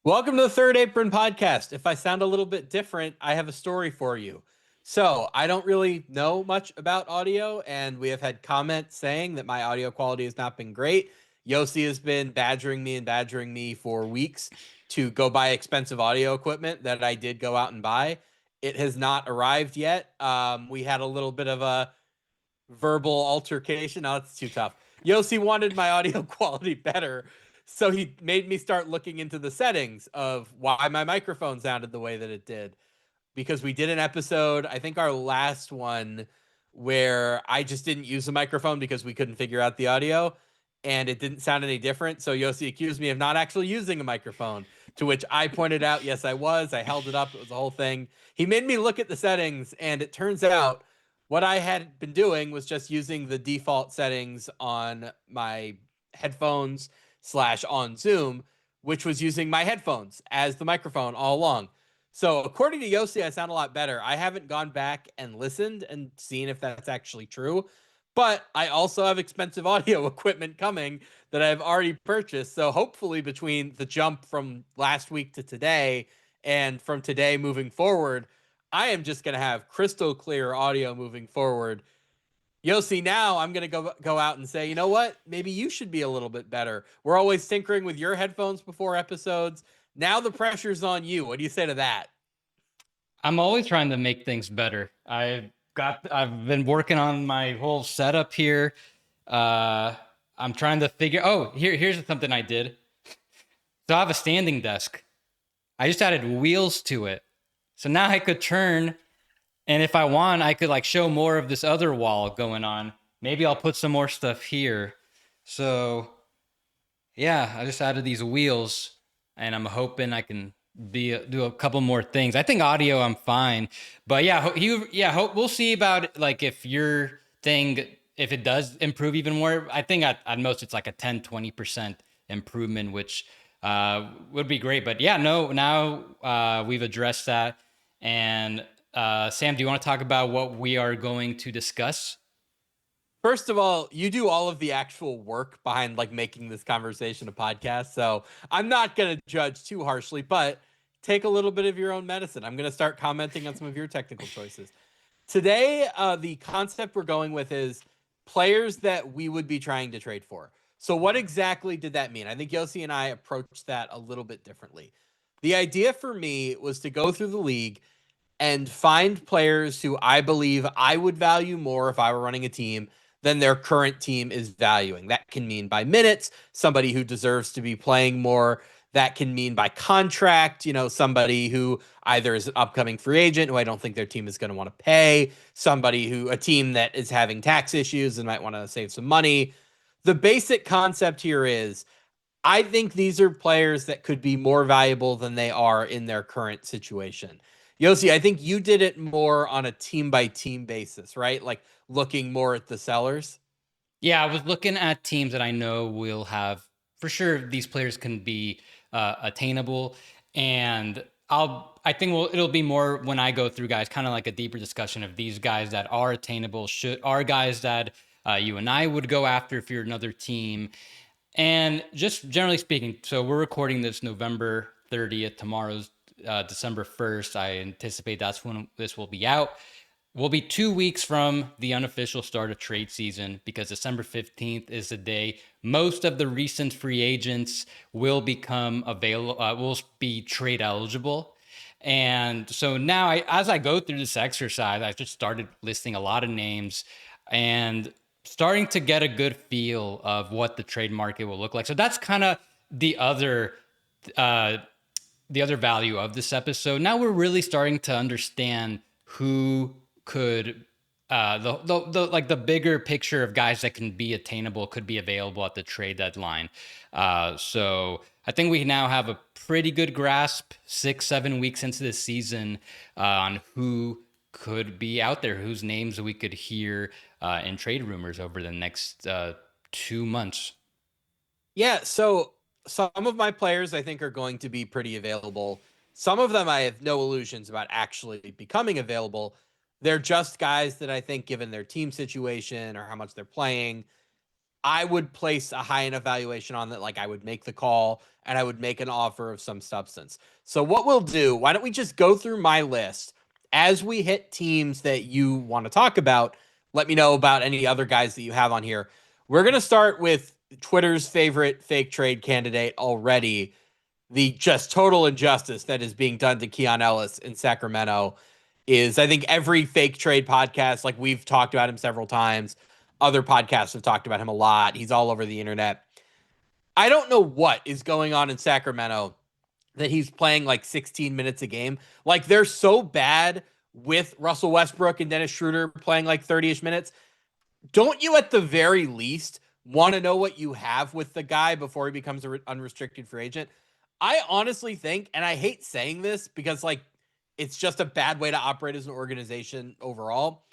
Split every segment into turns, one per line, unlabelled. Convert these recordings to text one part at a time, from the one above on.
Welcome to the Third Apron podcast. If I sound a little bit different, I have a story for you. So, I don't really know much about audio, and we have had comments saying that my audio quality has not been great. Yossi has been badgering me for weeks to go buy expensive audio equipment that I did go out and buy. It has not arrived yet. We had a little bit of a verbal altercation. Oh, it's too tough. Yossi wanted my audio quality better, so he made me start looking into the settings of why my microphone sounded the way that it did. Because we did an episode, I think our last one, where I just didn't use the microphone because we couldn't figure out the audio and it didn't sound any different. So Yossi accused me of not actually using a microphone, to which I pointed out, yes, I was. I held it up. It was a whole thing. He made me look at the settings, and it turns out what I had been doing was just using the default settings on my headphones slash on Zoom, which was using my headphones as the microphone all along. So according to Yossi, I sound a lot better. I haven't gone back and listened and seen if that's actually true, but I also have expensive audio equipment coming that I've already purchased. So hopefully between the jump from last week to today and from today moving forward, I am just going to have crystal clear audio moving forward. Yossi, now I'm going to go out and say, you know what? Maybe you should be a little bit better. We're always tinkering with your headphones before episodes. Now the pressure's on you. What do you say to that?
I'm always trying to make things better. I've been working on my whole setup here. I'm trying to figure. Here's something I did. So I have a standing desk. I just added wheels to it. So now I could turn, and if I want, I could like show more of this other wall going on. Maybe I'll put some more stuff here. So yeah, I just added these wheels, and I'm hoping I can do a couple more things. I think audio I'm fine, but we'll see about like if your thing, if it does improve even more. I think at most it's like a 10-20% improvement, which would be great. But yeah, no, now we've addressed that. And Sam, do you want to talk about what we are going to discuss?
First of all, you do all of the actual work behind like making this conversation a podcast. So I'm not going to judge too harshly, but take a little bit of your own medicine. I'm going to start commenting on some of your technical choices. Today, the concept we're going with is players that we would be trying to trade for. So, what exactly did that mean? I think Yossi and I approached that a little bit differently. The idea for me was to go through the league and find players who I believe I would value more if I were running a team than their current team is valuing. That can mean by minutes, somebody who deserves to be playing more. That can mean by contract, somebody who either is an upcoming free agent who I don't think their team is going to want to pay, a team that is having tax issues and might want to save some money. The basic concept here is I think these are players that could be more valuable than they are in their current situation. Yossi, I think you did it more on a team by team basis, right? Like looking more at the sellers.
Yeah, I was looking at teams that I know will have for sure these players can be attainable, and I think it'll be more when I go through guys, kind of like a deeper discussion of these guys that are attainable, are guys that you and I would go after if you're another team, and just generally speaking. So we're recording this November 30th. Tomorrow's December 1st. I anticipate that's when this will be out. We'll be 2 weeks from the unofficial start of trade season because December 15th is the day most of the recent free agents will become available, will be trade eligible. And so now, as I go through this exercise, I just started listing a lot of names and starting to get a good feel of what the trade market will look like. So that's kind of uh, the other value of this episode. Now we're really starting to understand who could the bigger picture of guys that can be attainable, could be available at the trade deadline. So I think we now have a pretty good grasp 6-7 weeks into the season on who could be out there, whose names we could hear in trade rumors over the next 2 months.
Yeah, so some of my players I think are going to be pretty available. Some of them I have no illusions about actually becoming available. They're just guys that I think, given their team situation or how much they're playing, I would place a high enough valuation on that. Like I would make the call and I would make an offer of some substance. So what we'll do, why don't we just go through my list as we hit teams that you want to talk about? Let me know about any other guys that you have on here. We're going to start with Twitter's favorite fake trade candidate already, the just total injustice that is being done to Keon Ellis in Sacramento. Is I think every fake trade podcast, like we've talked about him several times, other podcasts have talked about him a lot. He's all over the internet. I don't know what is going on in Sacramento that he's playing like 16 minutes a game. Like they're so bad with Russell Westbrook and Dennis Schroeder playing like 30-ish minutes. Don't you at the very least want to know what you have with the guy before he becomes an unrestricted free agent? I honestly think, and I hate saying this because like it's just a bad way to operate as an organization overall.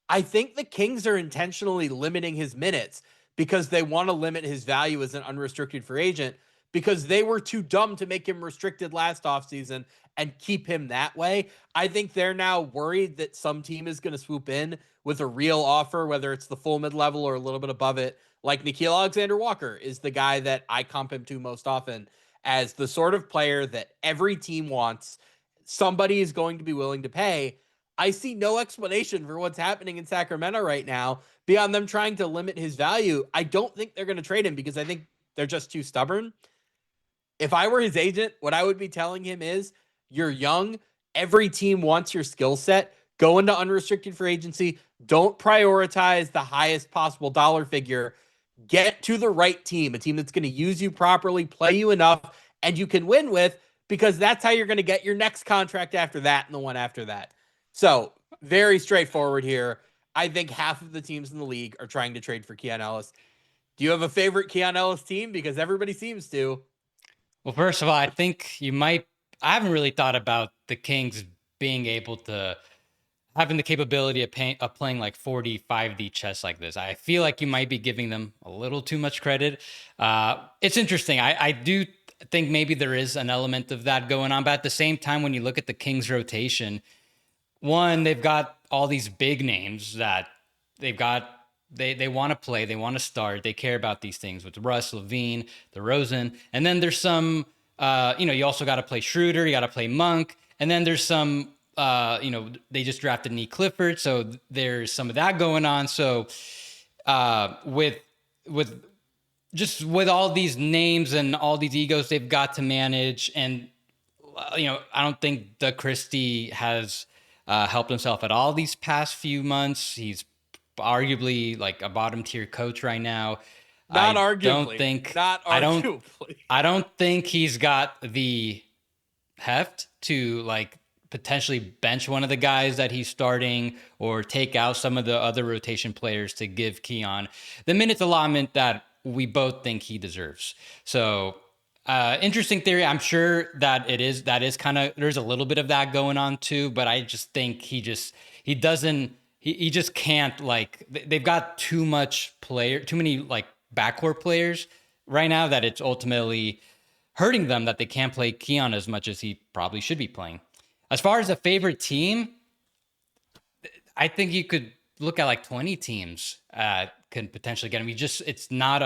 I think the Kings are intentionally limiting his minutes because they want to limit his value as an unrestricted free agent because they were too dumb to make him restricted last offseason and keep him that way. I think they're now worried that some team is going to swoop in with a real offer, whether it's the full mid-level or a little bit above it. Like Nickeil Alexander-Walker is the guy that I comp him to most often as the sort of player that every team wants. Somebody is going to be willing to pay. I see no explanation for what's happening in Sacramento right now beyond them trying to limit his value. I don't think they're going to trade him because I think they're just too stubborn. If I were his agent, what I would be telling him is you're young. Every team wants your skill set. Go into unrestricted free agency. Don't prioritize the highest possible dollar figure. Get to the right team, a team that's going to use you properly, play you enough, and you can win with, because that's how you're going to get your next contract after that and the one after that. So very straightforward here. I think half of the teams in the league are trying to trade for Keon Ellis. Do you have a favorite Keon Ellis team? Because everybody seems to.
Well, first of all, I think you might. I haven't really thought about the Kings being able to having the capability of playing like 45D chess like this. I feel like you might be giving them a little too much credit. It's interesting. I do think maybe there is an element of that going on, but at the same time, when you look at the Kings rotation, one, they've got all these big names that they've got. They want to play, they want to start, they care about these things with Russ, Levine, DeRozan, and then there's some. You also got to play Schroeder, you got to play Monk, and then there's some. They just drafted Nee Clifford, so there's some of that going on. So with all these names and all these egos they've got to manage, and I don't think Doug Christie has helped himself at all these past few months. He's arguably like a bottom tier coach right now.
Not
I
arguably.
don't think
Not arguably.
I don't think he's got the heft to like potentially bench one of the guys that he's starting or take out some of the other rotation players to give Keon the minutes allotment that we both think he deserves. So interesting theory. I'm sure that that is kind of, there's a little bit of that going on too, but I just think he just can't, like, they've got too many like backcourt players right now that it's ultimately hurting them that they can't play Keon as much as he probably should be playing. As far as a favorite team, I think you could look at like 20 teams can potentially get him. It's not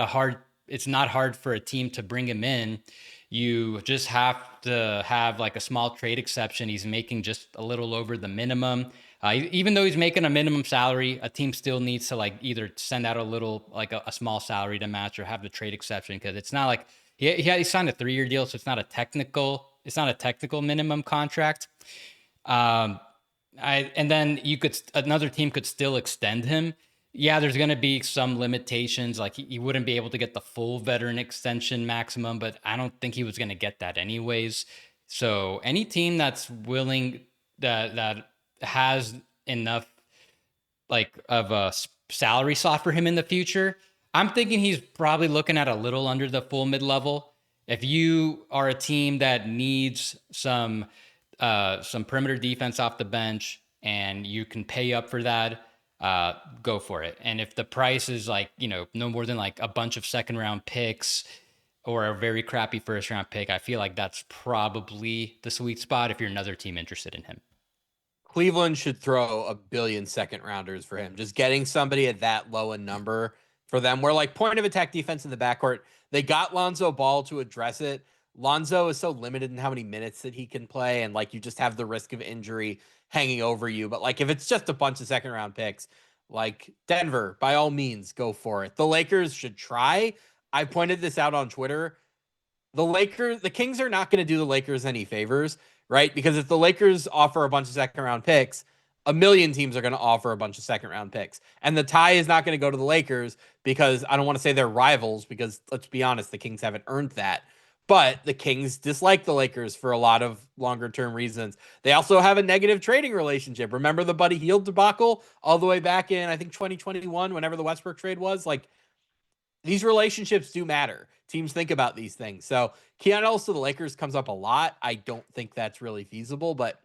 hard for a team to bring him in. You just have to have like a small trade exception. He's making just a little over the minimum. Even though he's making a minimum salary, a team still needs to like either send out a little, like a small salary to match, or have the trade exception, because it's not like he signed a 3-year deal, so it's not a technical minimum contract. And then another team could still extend him. Yeah, there's going to be some limitations. Like he wouldn't be able to get the full veteran extension maximum, but I don't think he was going to get that anyways. So any team that's willing, that has enough like of a salary slot for him in the future, I'm thinking he's probably looking at a little under the full mid-level. If you are a team that needs some perimeter defense off the bench and you can pay up for that, go for it. And if the price is like, no more than like a bunch of second round picks or a very crappy first round pick, I feel like that's probably the sweet spot if you're another team interested in him.
Cleveland should throw $1 billion second rounders for him. Just getting somebody at that low a number for them, where like point of attack defense in the backcourt, they got Lonzo Ball to address it. Lonzo is so limited in how many minutes that he can play, and like you just have the risk of injury hanging over you. But like if it's just a bunch of second round picks, like Denver, by all means, go for it. The Lakers should try. I pointed this out on Twitter. The Kings are not going to do the Lakers any favors, right? Because if the Lakers offer a bunch of second round picks, a million teams are going to offer a bunch of second round picks. And the tie is not going to go to the Lakers because I don't want to say they're rivals because let's be honest, the Kings haven't earned that. But the Kings dislike the Lakers for a lot of longer term reasons. They also have a negative trading relationship. Remember the Buddy Hield debacle all the way back in, I think, 2021, whenever the Westbrook trade was? Like, these relationships do matter. Teams think about these things. So Keon Ellis to the Lakers comes up a lot. I don't think that's really feasible, but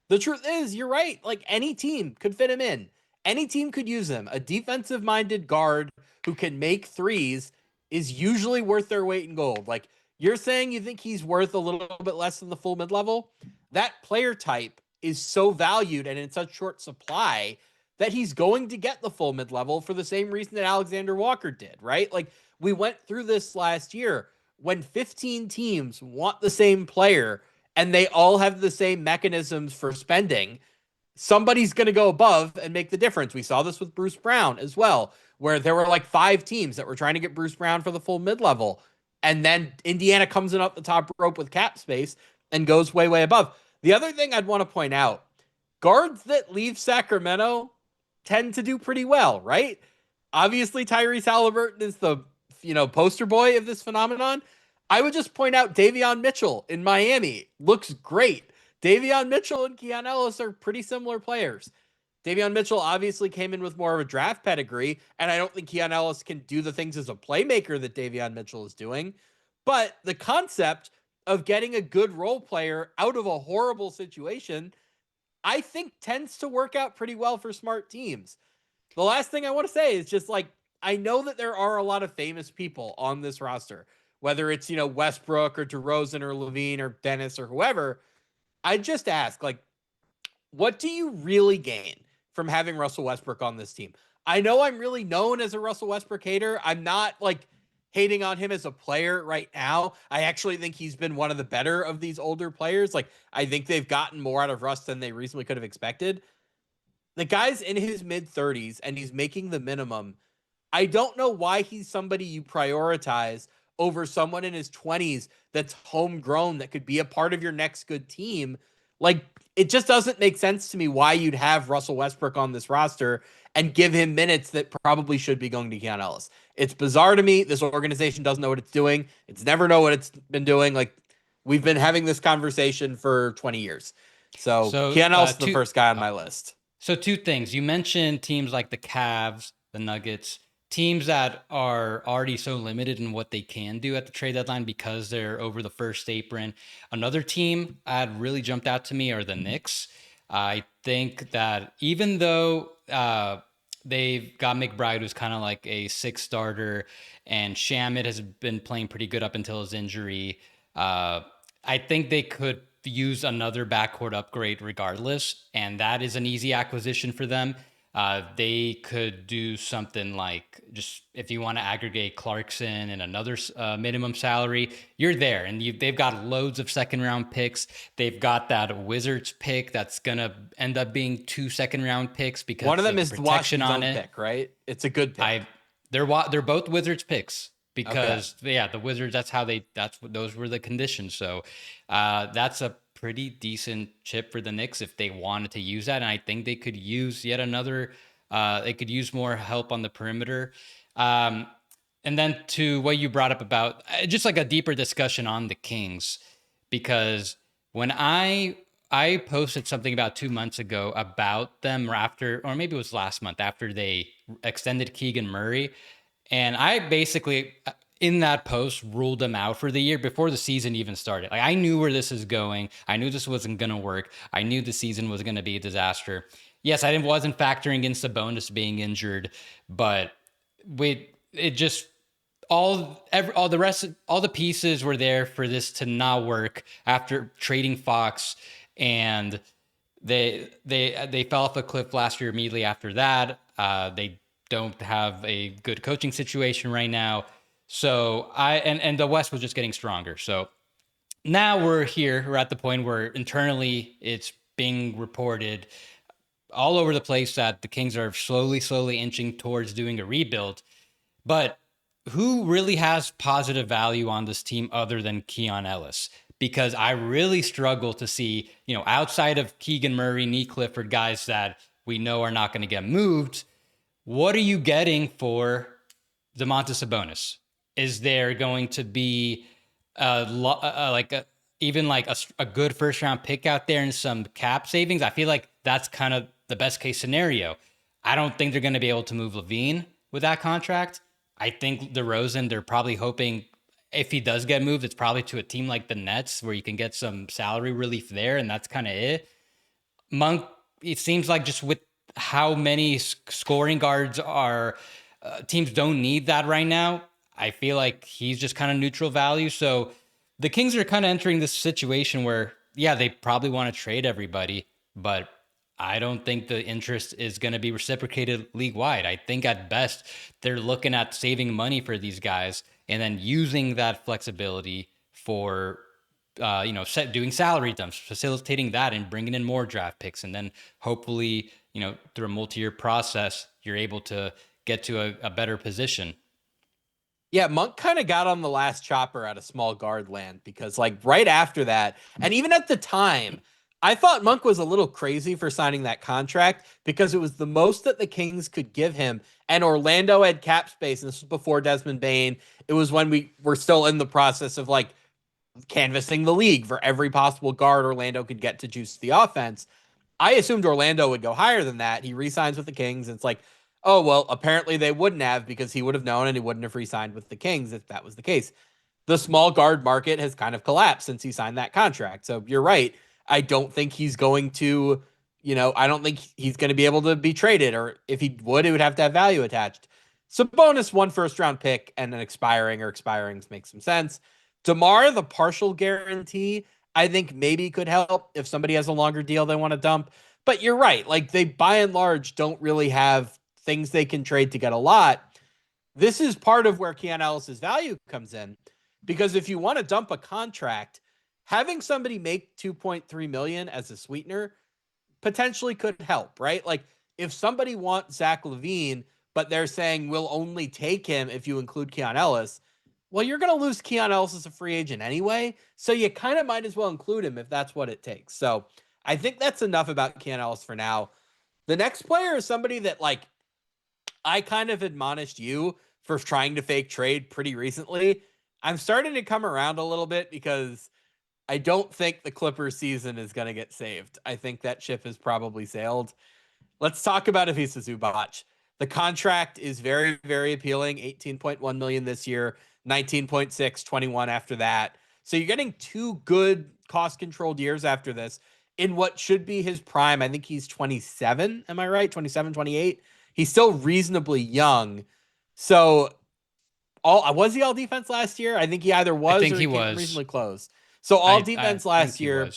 the truth is, you're right. Like any team could fit him in. Any team could use him. A defensive minded guard who can make threes is usually worth their weight in gold. Like you're saying you think he's worth a little bit less than the full mid level. That player type is so valued and in such short supply that he's going to get the full mid level for the same reason that Alexander Walker did, right? Like we went through this last year when 15 teams want the same player and they all have the same mechanisms for spending, somebody's going to go above and make the difference. We saw this with Bruce Brown as well, where there were like 5 teams that were trying to get Bruce Brown for the full mid-level. And then Indiana comes in up the top rope with cap space and goes way, way above. The other thing I'd want to point out, guards that leave Sacramento tend to do pretty well, right? Obviously, Tyrese Halliburton is the poster boy of this phenomenon. I would just point out Davion Mitchell in Miami looks great. Davion Mitchell and Keon Ellis are pretty similar players. Davion Mitchell obviously came in with more of a draft pedigree, and I don't think Keon Ellis can do the things as a playmaker that Davion Mitchell is doing. But the concept of getting a good role player out of a horrible situation, I think tends to work out pretty well for smart teams. The last thing I want to say is just like, I know that there are a lot of famous people on this roster, whether it's, Westbrook or DeRozan or Levine or Dennis or whoever. I just ask, like, what do you really gain from having Russell Westbrook on this team? I know I'm really known as a Russell Westbrook hater. I'm not like hating on him as a player right now. I actually think he's been one of the better of these older players. Like, I think they've gotten more out of Russ than they reasonably could have expected. The guy's in his mid 30s and he's making the minimum. I don't know why he's somebody you prioritize over someone in his 20s that's homegrown that could be a part of your next good team. Like, it just doesn't make sense to me why you'd have Russell Westbrook on this roster and give him minutes that probably should be going to Keon Ellis. It's bizarre to me. This organization doesn't know what it's doing. It's never know what it's been doing. Like, we've been having this conversation for 20 years. So Keon Ellis is the first guy on my list.
So 2 things. You mentioned teams like the Cavs, the Nuggets, teams that are already so limited in what they can do at the trade deadline because they're over the first apron. Another team that really jumped out to me are the Knicks. I think that even though they've got McBride, who's kind of like a 6 starter, and Shamet has been playing pretty good up until his injury, I think they could use another backcourt upgrade regardless, and that is an easy acquisition for them. They could do something like, just if you want to aggregate Clarkson and another minimum salary, you're there. And they've got loads of second round picks. They've got that Wizards pick that's going to end up being 2 second round picks because
one of them is
protection
Washington's
on it.
Pick, right? It's a good pick.
They're both Wizards picks because the Wizards, those were the conditions. So that's a pretty decent chip for the Knicks if they wanted to use that. And I think they could use yet another, they could use more help on the perimeter. And then to what you brought up about just like a deeper discussion on the Kings, because when I posted something about 2 months ago about them after, or maybe it was last month after they extended Keegan Murray. And I basically, in that post, ruled them out for the year before the season even started. Like, I knew where this is going. I knew this wasn't going to work. I knew the season was going to be a disaster. Yes, I wasn't factoring in Sabonis being injured, but all the pieces were there for this to not work after trading Fox, and they fell off a cliff last year immediately after that. They don't have a good coaching situation right now. So and the West was just getting stronger. So now we're here. We're at the point where internally it's being reported all over the place that the Kings are slowly inching towards doing a rebuild. But who really has positive value on this team other than Keon Ellis? Because I really struggle to see, outside of Keegan Murray, Nee Clifford, guys that we know are not going to get moved, what are you getting for Domantas Sabonis? Is there going to be even like a good first round pick out there and some cap savings? I feel like that's kind of the best case scenario. I don't think they're going to be able to move Levine with that contract. I think DeRozan, they're probably hoping if he does get moved, it's probably to a team like the Nets where you can get some salary relief there, and that's kind of it. Monk, it seems like just with how many scoring guards are, teams don't need that right now. I feel like he's just kind of neutral value. So the Kings are kind of entering this situation where, yeah, they probably want to trade everybody, but I don't think the interest is going to be reciprocated league wide. I think at best they're looking at saving money for these guys and then using that flexibility for doing salary dumps, facilitating that and bringing in more draft picks. And then hopefully, through a multi-year process, you're able to get to a better position.
Yeah, Monk kind of got on the last chopper out of small guard land because like right after that, and even at the time, I thought Monk was a little crazy for signing that contract because it was the most that the Kings could give him. And Orlando had cap space. And this was before Desmond Bane. It was when we were still in the process of like canvassing the league for every possible guard Orlando could get to juice the offense. I assumed Orlando would go higher than that. He re-signs with the Kings. And it's like, oh, well, apparently they wouldn't have because he would have known and he wouldn't have re-signed with the Kings if that was the case. The small guard market has kind of collapsed since he signed that contract. So you're right. I don't think he's going to, I don't think he's going to be able to be traded, or if he would, it would have to have value attached. Sabonis, one first round pick and an expiring makes some sense. DeMar, the partial guarantee, I think maybe could help if somebody has a longer deal they want to dump. But you're right. Like they by and large don't really have things they can trade to get a lot. This is part of where Keon Ellis' value comes in. Because if you want to dump a contract, having somebody make 2.3 million as a sweetener potentially could help, right? Like if somebody wants Zach LaVine, but they're saying we'll only take him if you include Keon Ellis, well, you're going to lose Keon Ellis as a free agent anyway. So you kind of might as well include him if that's what it takes. So I think that's enough about Keon Ellis for now. The next player is somebody that like I kind of admonished you for trying to fake trade pretty recently. I'm starting to come around a little bit because I don't think the Clippers season is going to get saved. I think that ship has probably sailed. Let's talk about Ivica Zubac. The contract is very, very appealing. 18.1 million this year, 19.6, 21 after that. So you're getting two good cost-controlled years after this in what should be his prime. I think he's 27. Am I right? 27, 28. He's still reasonably young. So was he all defense last year? I think he either was or he came reasonably close. So all defense last year.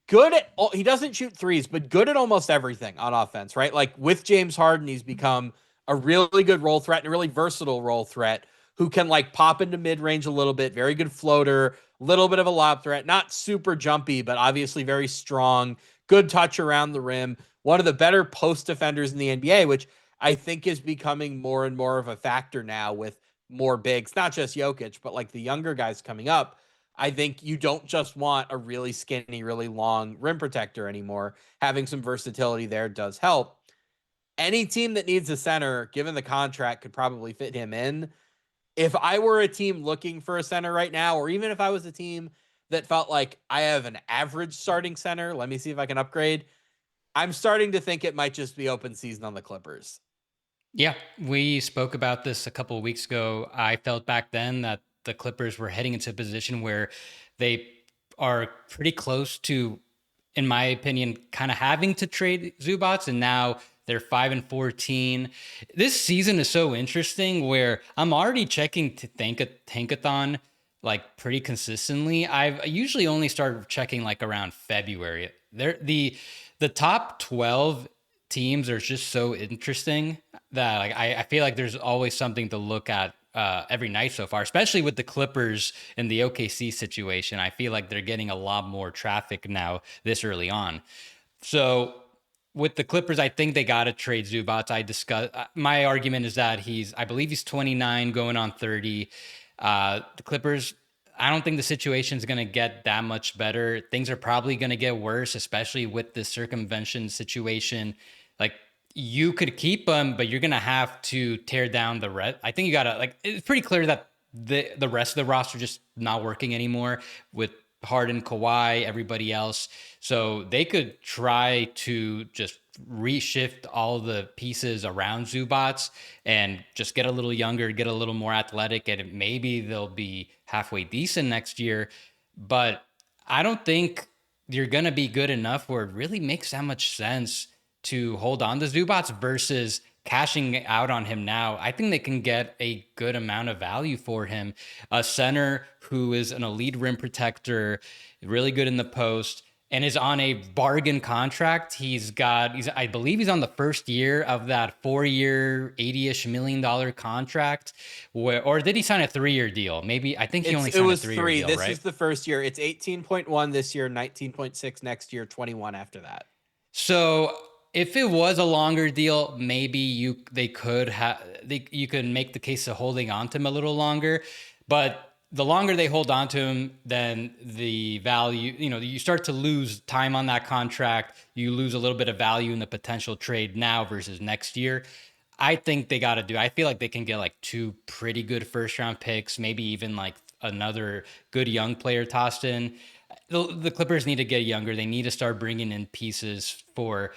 Good at he doesn't shoot threes, but good at almost everything on offense, right? Like with James Harden, he's become a really good role threat and a really versatile role threat who can like pop into mid-range a little bit, very good floater, little bit of a lob threat, not super jumpy, but obviously very strong, good touch around the rim, one of the better post defenders in the NBA, which I think is becoming more and more of a factor now with more bigs, not just Jokic, but like the younger guys coming up. I think you don't just want a really skinny, really long rim protector anymore. Having some versatility there does help. Any team that needs a center, given the contract, could probably fit him in. If I were a team looking for a center right now, or even if I was a team that felt like I have an average starting center, let me see if I can upgrade. I'm starting to think it might just be open season on the Clippers.
Yeah, we spoke about this a couple of weeks ago. I felt back then that the Clippers were heading into a position where they are pretty close to, in my opinion, kind of having to trade Zubac, and now they're 5-14. This season is so interesting where I'm already checking to Tankathon like pretty consistently. I've usually only started checking like around February. The top 12 teams are just so interesting that like I feel like there's always something to look at every night so far, especially with the Clippers and the OKC situation. I feel like they're getting a lot more traffic now this early on. So with the Clippers, I think they got to trade Zubac. My argument is that I believe he's 29 going on 30. The Clippers, I don't think the situation is going to get that much better. Things are probably going to get worse, especially with the circumvention situation. Like, you could keep him, but you're going to have to tear down the rest. I think you got to, like, it's pretty clear that the rest of the roster just not working anymore with Harden, Kawhi, everybody else. So they could try to just reshift all the pieces around Zubats and just get a little younger, get a little more athletic, and maybe they'll be halfway decent next year. But I don't think you're going to be good enough where it really makes that much sense to hold on to Zubats versus cashing out on him now. I think they can get a good amount of value for him. A center who is an elite rim protector, really good in the post, and is on a bargain contract. I believe he's on the first year of that 4-year, $80-ish million contract. Or did he sign a 3-year deal? Maybe, I think he only signed a 3-year deal,
this
right?
is the first year. It's 18.1 this year, 19.6 next year, 21 after that.
So if it was a longer deal, maybe you could make the case of holding on to him a little longer. But the longer they hold on to him, then the value, you start to lose time on that contract. You lose a little bit of value in the potential trade now versus next year. I think I feel like they can get like 2 pretty good first round picks, maybe even like another good young player tossed in. The Clippers need to get younger. They need to start bringing in pieces for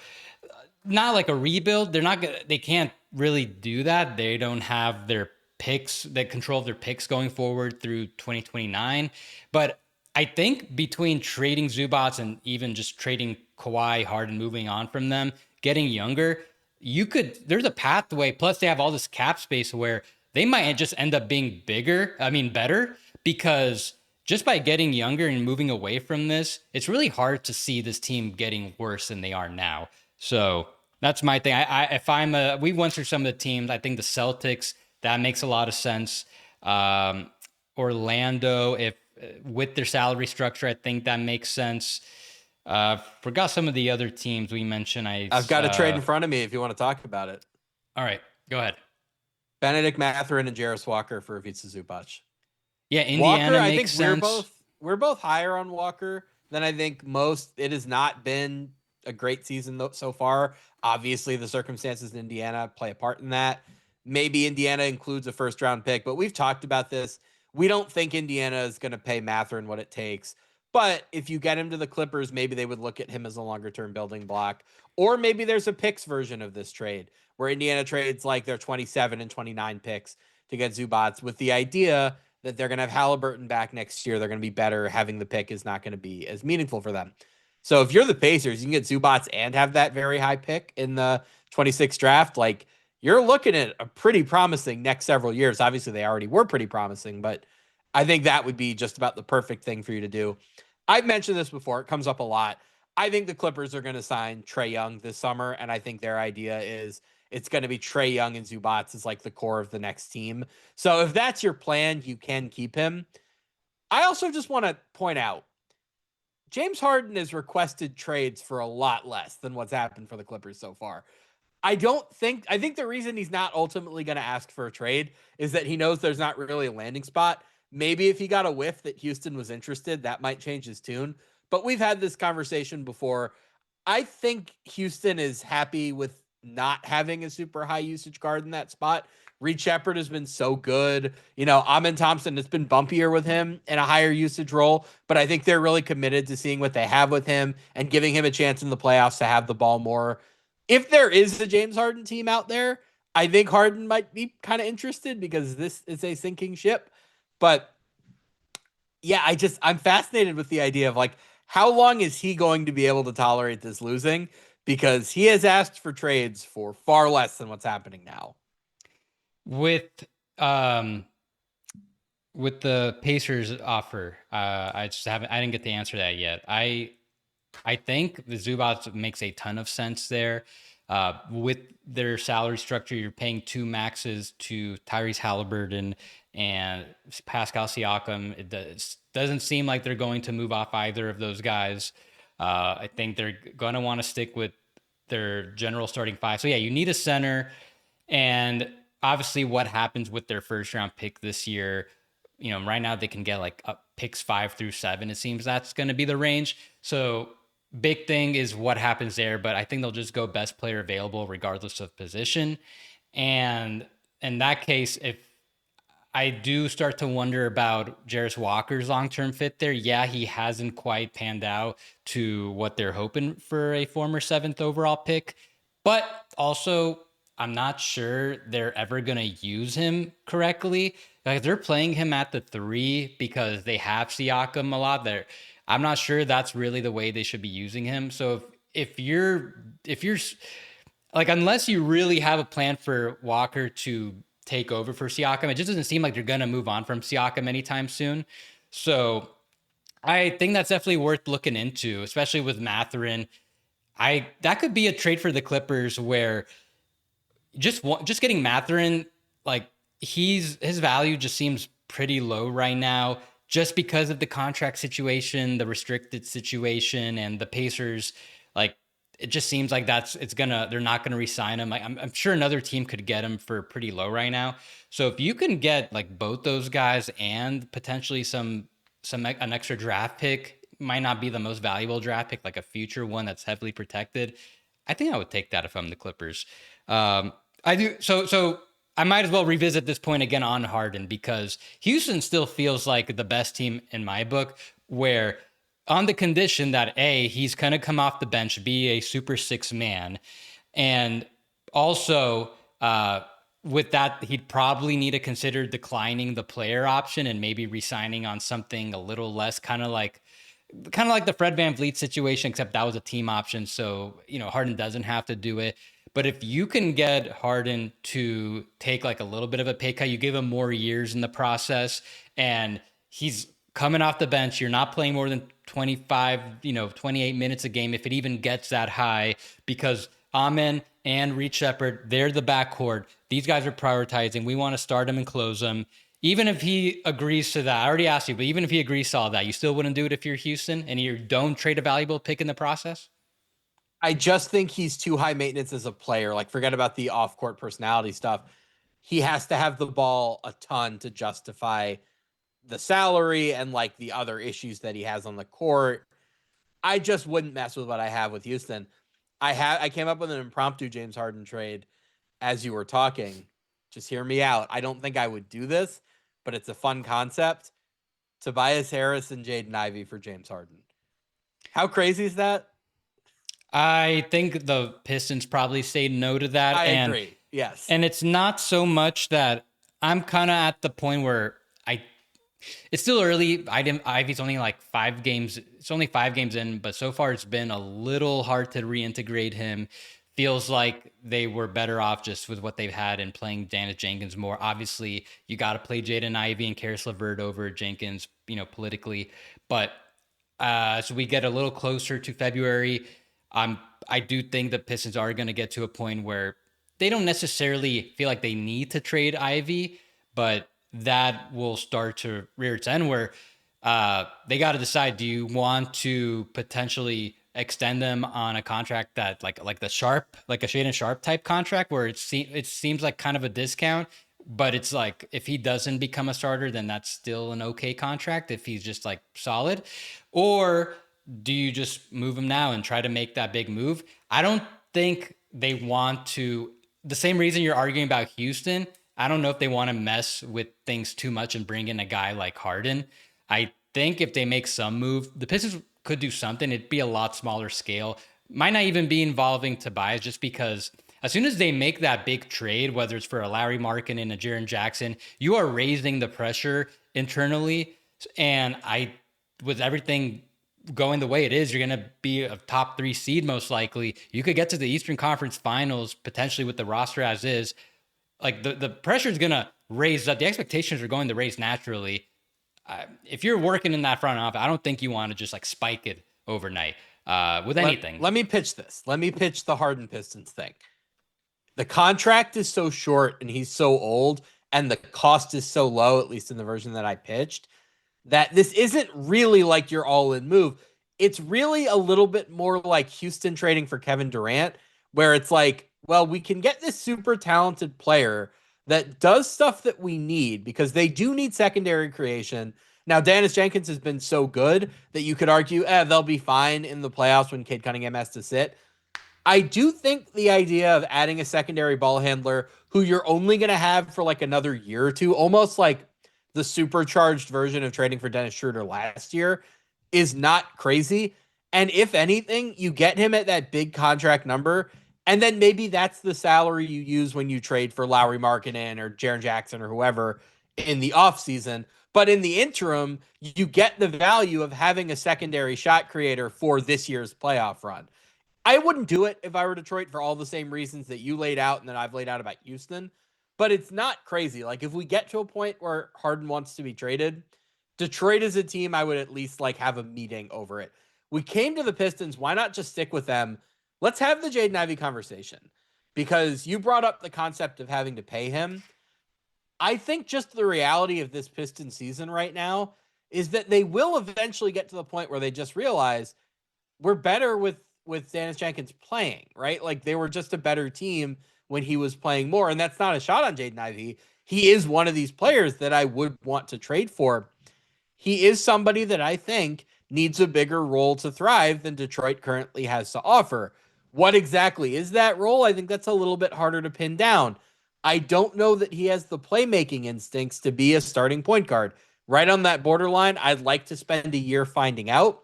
not like a rebuild. They can't really do that. They don't have their picks that control their picks going forward through 2029. But I think between trading Zubats and even just trading Kawhi, Harden, moving on from them, getting younger, there's a pathway. Plus they have all this cap space where they might just end up being better, because just by getting younger and moving away from this, it's really hard to see this team getting worse than they are now. So that's my thing. We went through some of the teams. I think the Celtics, that makes a lot of sense. Orlando, if with their salary structure, I think that makes sense. Forgot some of the other teams we mentioned.
I've got a trade in front of me if you want to talk about it.
All right, go ahead.
Benedict Mathurin and Jarris Walker for Ivica Zubac.
Yeah, Indiana
Walker,
makes
I think
sense.
we're both higher on Walker than I think most. It has not been a great season so far. Obviously, the circumstances in Indiana play a part in that. Maybe Indiana includes a first round pick, but we've talked about this. We don't think Indiana is going to pay Mathurin what it takes. But if you get him to the Clippers, maybe they would look at him as a longer term building block. Or maybe there's a picks version of this trade where Indiana trades like their 27 and 29 picks to get Zubac with the idea that they're going to have Halliburton back next year. They're going to be better. Having the pick is not going to be as meaningful for them. So if you're the Pacers, you can get Zubac and have that very high pick in the 26th draft. Like, you're looking at a pretty promising next several years. Obviously, they already were pretty promising, but I think that would be just about the perfect thing for you to do. I've mentioned this before. It comes up a lot. I think the Clippers are going to sign Trae Young this summer, and I think their idea is it's going to be Trae Young and Zubac as like the core of the next team. So if that's your plan, you can keep him. I also just want to point out, James Harden has requested trades for a lot less than what's happened for the Clippers so far. I think the reason he's not ultimately going to ask for a trade is that he knows there's not really a landing spot. Maybe if he got a whiff that Houston was interested, that might change his tune. But we've had this conversation before. I think Houston is happy with not having a super high usage guard in that spot. Reed Shepherd has been so good. Amin Thompson has been bumpier with him in a higher usage role, but I think they're really committed to seeing what they have with him and giving him a chance in the playoffs to have the ball more. If there is a James Harden team out there, I think Harden might be kind of interested because this is a sinking ship. But yeah, I'm fascinated with the idea of like, how long is he going to be able to tolerate this losing? Because he has asked for trades for far less than what's happening now.
With the Pacers offer, I didn't get to answer that yet. I think the Zubac makes a ton of sense there. With their salary structure, you're paying 2 maxes to Tyrese Halliburton and Pascal Siakam. Doesn't seem like they're going to move off either of those guys. I think they're going to want to stick with their general starting five. So yeah, you need a center, and obviously what happens with their first round pick this year. Right now they can get like picks 5 through 7. It seems that's going to be the range. So big thing is what happens there, but I think they'll just go best player available regardless of position. And in that case, if I do start to wonder about Jarris Walker's long-term fit there. Yeah, he hasn't quite panned out to what they're hoping for a former 7th overall pick, but also I'm not sure they're ever going to use him correctly. Like they're playing him at the 3 because they have Siakam a lot there. I'm not sure that's really the way they should be using him. So if you're like, unless you really have a plan for Walker to take over for Siakam, it just doesn't seem like they're going to move on from Siakam anytime soon. So I think that's definitely worth looking into, especially with Mathurin. That could be a trade for the Clippers where just getting Mathurin, like his value just seems pretty low right now, just because of the contract situation, the restricted situation, and the Pacers. Like it just seems like they're not gonna re-sign him. Like I'm sure another team could get him for pretty low right now. So if you can get like both those guys and potentially an extra draft pick, might not be the most valuable draft pick, like a future one that's heavily protected. I think I would take that if I'm the Clippers. I do. So I might as well revisit this point again on Harden, because Houston still feels like the best team in my book, where on the condition that he's going to come off the bench, be a super 6 man. And also with that, he'd probably need to consider declining the player option and maybe resigning on something a little less, kind of like the Fred VanVleet situation, except that was a team option. So, Harden doesn't have to do it. But if you can get Harden to take like a little bit of a pay cut, you give him more years in the process, and he's coming off the bench. You're not playing more than 25, 28 minutes a game, if it even gets that high, because Amen and Reed Shepherd, they're the backcourt. These guys are prioritizing. We want to start them and close them. Even if he agrees to that, I already asked you, but even if he agrees to all that, you still wouldn't do it if you're Houston and you don't trade a valuable pick in the process?
I just think he's too high maintenance as a player. Like, forget about the off-court personality stuff. He has to have the ball a ton to justify the salary and like the other issues that he has on the court. I just wouldn't mess with what I have with Houston. I came up with an impromptu James Harden trade as you were talking. Just hear me out. I don't think I would do this, but it's a fun concept. Tobias Harris and Jaden Ivey for James Harden. How crazy is that?
I think the Pistons probably say no to that.
I agree. Yes.
And it's not so much that I'm kind of at the point where it's still early. Ivy's only like 5 games. It's only 5 games in, but so far it's been a little hard to reintegrate him. Feels like they were better off just with what they've had and playing Dennis Jenkins more. Obviously, you got to play Jaden Ivey and Karis LeVert over Jenkins, politically. But as we get a little closer to February, I do think the Pistons are going to get to a point where they don't necessarily feel like they need to trade Ivy, but that will start to rear its end, where they got to decide, do you want to potentially extend them on a contract that like a Shaedon Sharpe type contract, where it seems like kind of a discount, but it's like if he doesn't become a starter, then that's still an okay contract if he's just like solid? Or do you just move him now and try to make that big move? I don't think they want to. The same reason you're arguing about Houston, I don't know if they want to mess with things too much and bring in a guy like Harden. I think if they make some move, the Pistons could do something. It'd be a lot smaller scale. Might not even be involving Tobias, just because as soon as they make that big trade, whether it's for a Larry Markin and a Jaren Jackson, you are raising the pressure internally. And with everything going the way it is, you're going to be a top 3 seed most likely. You could get to the Eastern Conference Finals potentially with the roster as is. Like the pressure is going to raise up. The expectations are going to raise naturally. If you're working in that front office, I don't think you want to just like spike it overnight with anything.
Let me pitch this. Let me pitch the Harden Pistons thing. The contract is so short and he's so old and the cost is so low, at least in the version that I pitched, that this isn't really like your all-in move. It's really a little bit more like Houston trading for Kevin Durant, where it's like, well, we can get this super talented player that does stuff that we need because they do need secondary creation. Now, Dennis Jenkins has been so good that you could argue, they'll be fine in the playoffs when Cade Cunningham has to sit. I do think the idea of adding a secondary ball handler who you're only going to have for like another year or two, almost like the supercharged version of trading for Dennis Schroeder last year, is not crazy. And if anything, you get him at that big contract number, and then maybe that's the salary you use when you trade for Lowry Markkanen or Jaren Jackson or whoever in the offseason. But in the interim, you get the value of having a secondary shot creator for this year's playoff run. I wouldn't do it if I were Detroit for all the same reasons that you laid out and that I've laid out about Houston. But it's not crazy. Like, if we get to a point where Harden wants to be traded, Detroit is a team I would at least like have a meeting over it. We came to the Pistons. Why not just stick with them? Let's have the Jaden Ivey conversation, because you brought up the concept of having to pay him. I think just the reality of this Piston season right now is that they will eventually get to the point where they just realize we're better with Dennis Jenkins playing, right? Like, they were just a better team when he was playing more. And that's not a shot on Jaden Ivey. He is one of these players that I would want to trade for. He is somebody that I think needs a bigger role to thrive than Detroit currently has to offer. What exactly is that role? I think that's a little bit harder to pin down. I don't know that he has the playmaking instincts to be a starting point guard. Right on that borderline, I'd like to spend a year finding out.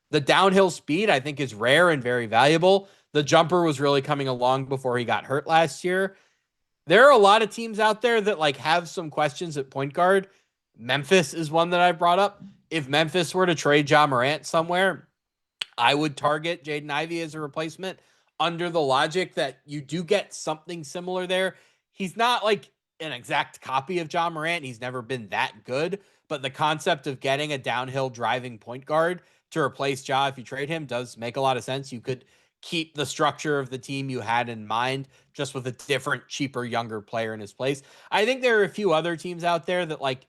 The downhill speed, I think, is rare and very valuable. The jumper was really coming along before he got hurt last year. There are a lot of teams out there that like have some questions at point guard. Memphis is one that I brought up. If Memphis were to trade Ja Morant somewhere, I would target Jaden Ivey as a replacement under the logic that you do get something similar there. He's not like an exact copy of Ja Morant. He's never been that good, but the concept of getting a downhill driving point guard to replace Ja if you trade him does make a lot of sense. You could keep the structure of the team you had in mind, just with a different, cheaper, younger player in his place. I think there are a few other teams out there that, like,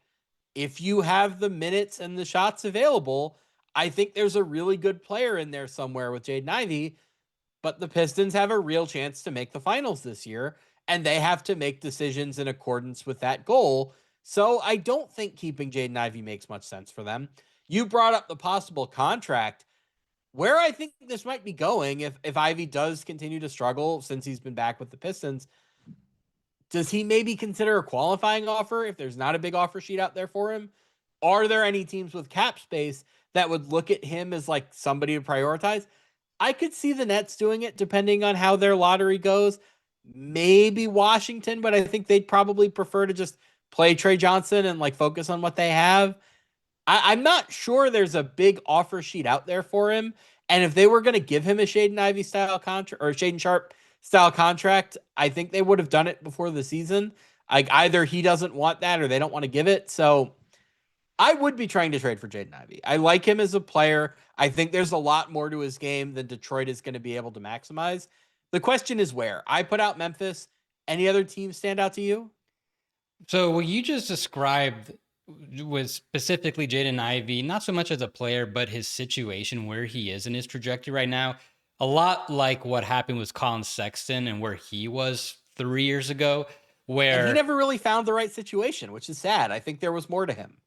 if you have the minutes and the shots available, I think there's a really good player in there somewhere with Jaden Ivey, but the Pistons have a real chance to make the finals this year, and they have to make decisions in accordance with that goal. So I don't think keeping Jaden Ivey makes much sense for them. You brought up the possible contract. Where I think this might be going, if Ivey does continue to struggle since he's been back with the Pistons, does he maybe consider a qualifying offer if there's not a big offer sheet out there for him? Are there any teams with cap space that would look at him as like somebody to prioritize? I could see the Nets doing it depending on how their lottery goes. Maybe Washington, but I think they'd probably prefer to just play Trey Johnson and like focus on what they have. I'm not sure there's a big offer sheet out there for him. And if they were going to give him a Shaden Ivey style contract or Shaden Sharp style contract, I think they would have done it before the season. Like, either he doesn't want that or they don't want to give it. So I would be trying to trade for Jaden Ivey. I like him as a player. I think there's a lot more to his game than Detroit is going to be able to maximize. The question is where. I put out Memphis. Any other teams stand out to you?
So what you just described was specifically Jaden Ivey, not so much as a player, but his situation where he is in his trajectory right now. A lot like what happened with Colin Sexton and where he was 3 years ago, where
And he never really found the right situation, which is sad. I think there was more to him.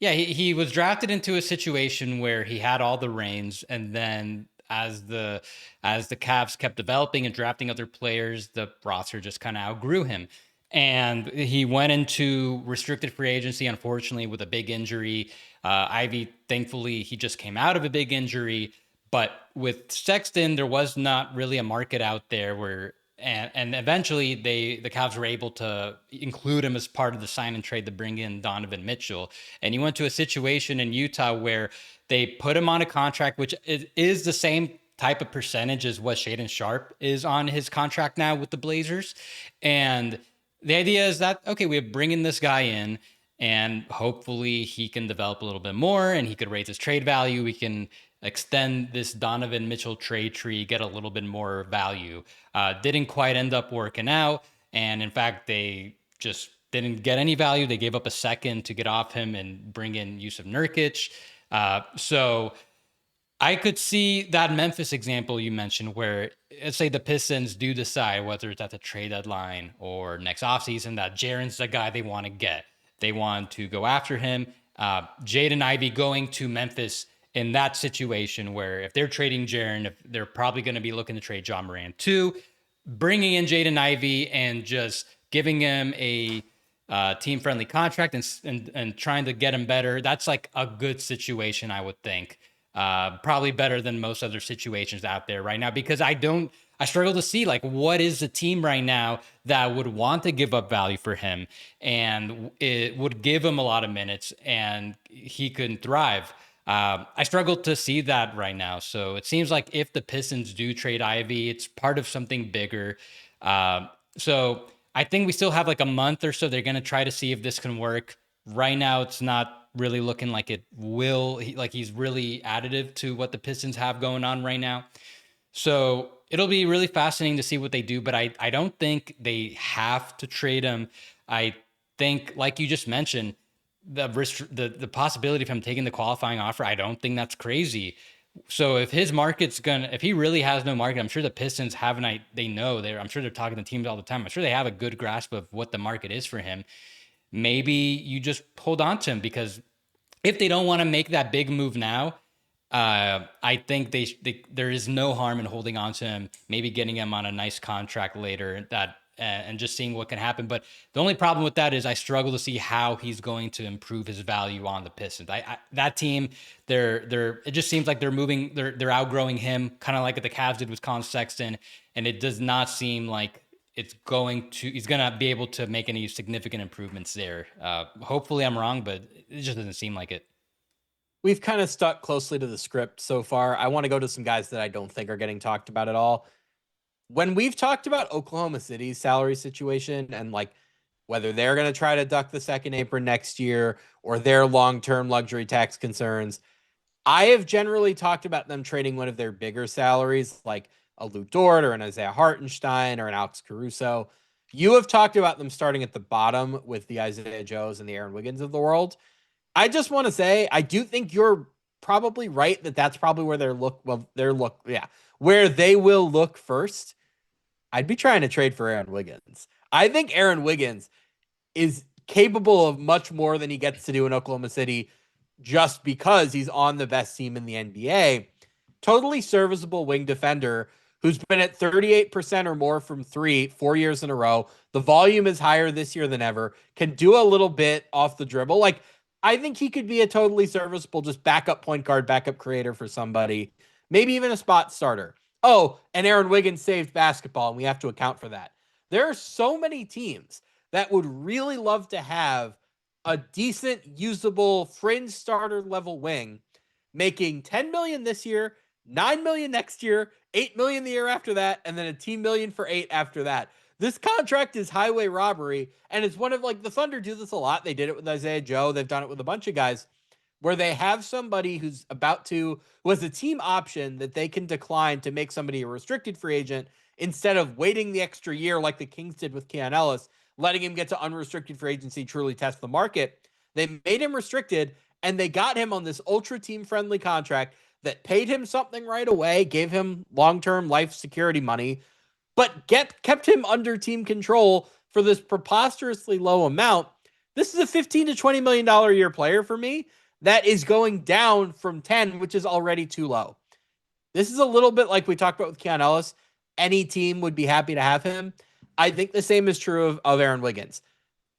yeah, he was drafted into a situation where he had all the reins, and then as the Cavs kept developing and drafting other players, the roster just kind of outgrew him. And he went into restricted free agency, unfortunately, with a big injury. Ivy, thankfully, he just came out of a big injury. But with Sexton, there was not really a market out there where, and eventually the Cavs were able to include him as part of the sign and trade to bring in Donovan Mitchell. And he went to a situation in Utah where they put him on a contract, which is the same type of percentage as what Shaden Sharp is on his contract now with the Blazers. And the idea is that, okay, we're bringing this guy in and hopefully he can develop a little bit more and he could raise his trade value. We can extend this Donovan Mitchell trade tree, get a little bit more value. Didn't quite end up working out. And in fact, they just didn't get any value. They gave up a second to get off him and bring in Yusuf Nurkic. So I could see that Memphis example you mentioned where, let's say the Pistons do decide, whether it's at the trade deadline or next offseason, that Jaren's the guy they want to get. They want to go after him. Jaden Ivey going to Memphis in that situation where if they're trading Jaren, if they're probably going to be looking to trade John Moran too, bringing in Jaden Ivey and just giving him a team-friendly contract and trying to get him better, that's like a good situation, I would think. Probably better than most other situations out there right now, because I struggle to see like what is the team right now that would want to give up value for him and it would give him a lot of minutes and he could thrive. I struggle to see that right now. So it seems like if the Pistons do trade Ivy, it's part of something bigger. So I think we still have like a month or so. They're going to try to see if this can work. Right now, it's not really looking like it will. He's really additive to what the Pistons have going on right now. So it'll be really fascinating to see what they do. But I don't think they have to trade him. I think, like you just mentioned, the risk, the possibility of him taking the qualifying offer, I don't think that's crazy. So if his market's if he really has no market, I'm sure the Pistons have they know I'm sure they're talking to teams all the time. I'm sure they have a good grasp of what the market is for him. Maybe you just hold on to him, because if they don't want to make that big move now, I think there is no harm in holding on to him, maybe getting him on a nice contract later, and just seeing what can happen. But the only problem with that is I struggle to see how he's going to improve his value on the Pistons. That team, it just seems like they're outgrowing him, kind of like the Cavs did with Colin Sexton, and it does not seem like he's going to be able to make any significant improvements there. Hopefully I'm wrong, but it just doesn't seem like it.
We've kind of stuck closely to the script so far. I want to go to some guys that I don't think are getting talked about at all. When we've talked about Oklahoma City's salary situation and like whether they're going to try to duck the second apron next year or their long-term luxury tax concerns, I have generally talked about them trading one of their bigger salaries, like a Lou Dort or an Isaiah Hartenstein or an Alex Caruso. You have talked about them starting at the bottom with the Isaiah Joes and the Aaron Wiggins of the world. I just want to say, I do think you're probably right that that's probably where where they will look first. I'd be trying to trade for Aaron Wiggins. I think Aaron Wiggins is capable of much more than he gets to do in Oklahoma City just because he's on the best team in the NBA. Totally serviceable wing defender who's been at 38% or more from 4 years in a row. The volume is higher this year than ever. Can do a little bit off the dribble. Like, I think he could be a totally serviceable, just backup point guard, backup creator for somebody, maybe even a spot starter. Oh, and Aaron Wiggins saved basketball, and we have to account for that. There are so many teams that would really love to have a decent, usable, fringe starter level wing making $10 million this year, $9 million next year, $8 million the year after that, and then a team million for 8 after that. This contract is highway robbery, and it's one of like the Thunder do this a lot. They did it with Isaiah Joe. They've done it with a bunch of guys where they have somebody who was a team option that they can decline to make somebody a restricted free agent instead of waiting the extra year like the Kings did with Keon Ellis, letting him get to unrestricted free agency, truly test the market. They made him restricted, and they got him on this ultra team-friendly contract that paid him something right away, gave him long-term life security money, but kept him under team control for this preposterously low amount. This is a $15 to $20 million a year player for me that is going down from 10, which is already too low. This is a little bit like we talked about with Keon Ellis. Any team would be happy to have him. I think the same is true of Aaron Wiggins.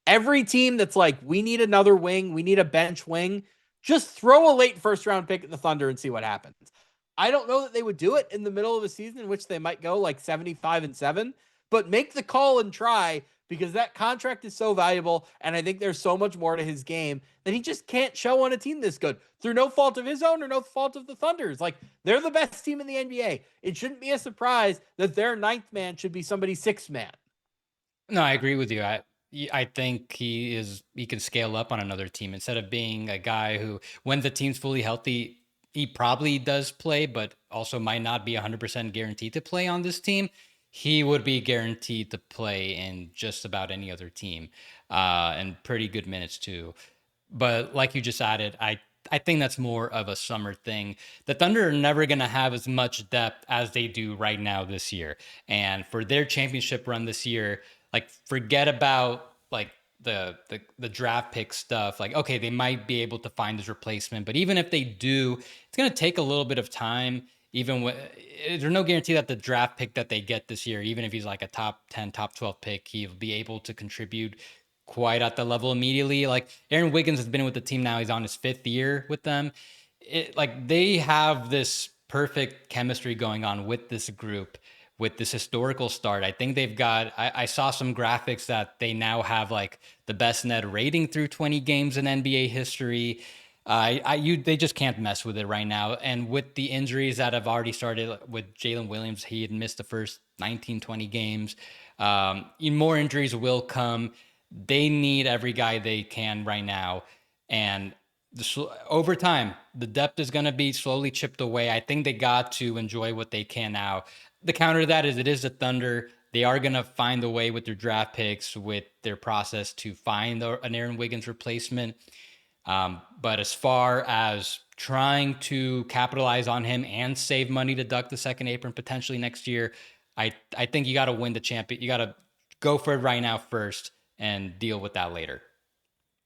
Every team that's like, we need another wing, we need a bench wing, just throw a late first round pick at the Thunder and see what happens. I don't know that they would do it in the middle of a season in which they might go like 75-7, but make the call and try, because that contract is so valuable. And I think there's so much more to his game that he just can't show on a team this good through no fault of his own or no fault of the Thunder's. Like, they're the best team in the NBA. It shouldn't be a surprise that their ninth man should be somebody's sixth man.
No, I agree with you. I think he can scale up on another team instead of being a guy who, when the team's fully healthy, he probably does play, but also might not be 100% guaranteed to play on this team, he would be guaranteed to play in just about any other team, and pretty good minutes too. But like you just added, I think that's more of a summer thing. The Thunder are never going to have as much depth as they do right now this year. And for their championship run this year, like forget about like the draft pick stuff. Like, okay, they might be able to find his replacement, but even if they do, it's going to take a little bit of time. Even when there's no guarantee that the draft pick that they get this year, even if he's like a top 10, top 12 pick, he'll be able to contribute quite at the level immediately. Like Aaron Wiggins has been with the team now. He's on his 5th year with them. Like they have this perfect chemistry going on with this group, with this historical start. I think they've got, I saw some graphics that they now have like the best net rating through 20 games in NBA history. They just can't mess with it right now. And with the injuries that have already started with Jalen Williams, he had missed the first 19, 20 games. More injuries will come. They need every guy they can right now. And over time, the depth is going to be slowly chipped away. I think they got to enjoy what they can now. The counter to that is it is the Thunder. They are going to find a way with their draft picks, with their process to find an Aaron Wiggins replacement. But as far as trying to capitalize on him and save money to duck the second apron potentially next year, I think you got to win the champion. You got to go for it right now first and deal with that later.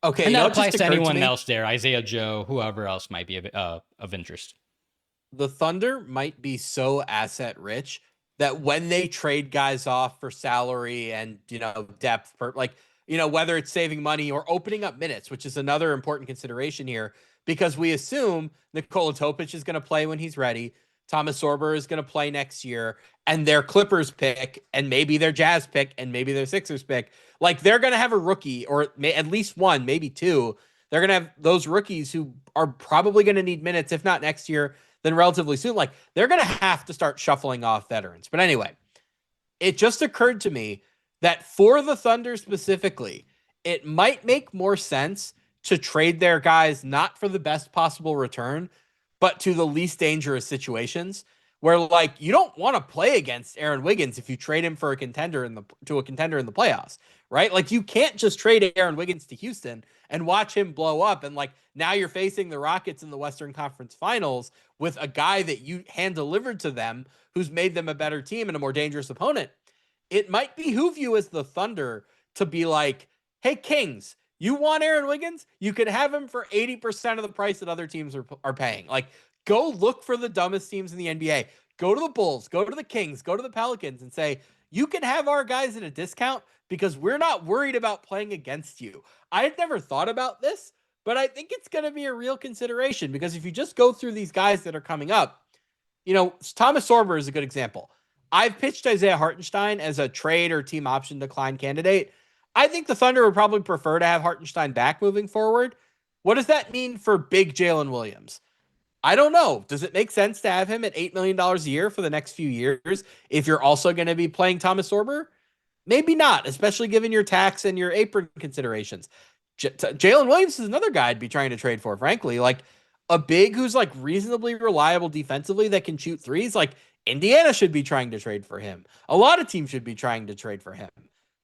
Okay,
And
you
that
know what
applies
just
to
occurred
anyone
me?
else there, Isaiah Joe, whoever else might be of interest.
The Thunder might be so asset rich that when they trade guys off for salary and, depth, whether it's saving money or opening up minutes, which is another important consideration here, because we assume Nikola Topic is going to play when he's ready. Thomas Sorber is going to play next year, and their Clippers pick, and maybe their Jazz pick, and maybe their Sixers pick, like they're going to have a rookie, or at least one, maybe two. They're going to have those rookies who are probably going to need minutes, if not next year, then relatively soon. Like they're going to have to start shuffling off veterans. But anyway, it just occurred to me that for the Thunder specifically, it might make more sense to trade their guys not for the best possible return, but to the least dangerous situations where like you don't want to play against Aaron Wiggins if you trade him for a contender in the playoffs, right? Like you can't just trade Aaron Wiggins to Houston and watch him blow up and like now you're facing the Rockets in the Western Conference Finals with a guy that you hand delivered to them who's made them a better team and a more dangerous opponent. It might behoove you as the Thunder to be like, hey, Kings, you want Aaron Wiggins? You can have him for 80% of the price that other teams are paying. Like, go look for the dumbest teams in the NBA. Go to the Bulls, go to the Kings, go to the Pelicans and say, you can have our guys at a discount because we're not worried about playing against you. I had never thought about this, but I think it's going to be a real consideration because if you just go through these guys that are coming up, Thomas Sorber is a good example. I've pitched Isaiah Hartenstein as a trade or team option decline candidate. I think the Thunder would probably prefer to have Hartenstein back moving forward. What does that mean for big Jalen Williams? I don't know. Does it make sense to have him at $8 million a year for the next few years if you're also going to be playing Thomas Sorber? Maybe not, especially given your tax and your apron considerations. Jalen Williams is another guy I'd be trying to trade for, frankly. Like a big who's like reasonably reliable defensively that can shoot threes. Like Indiana should be trying to trade for him. A lot of teams should be trying to trade for him.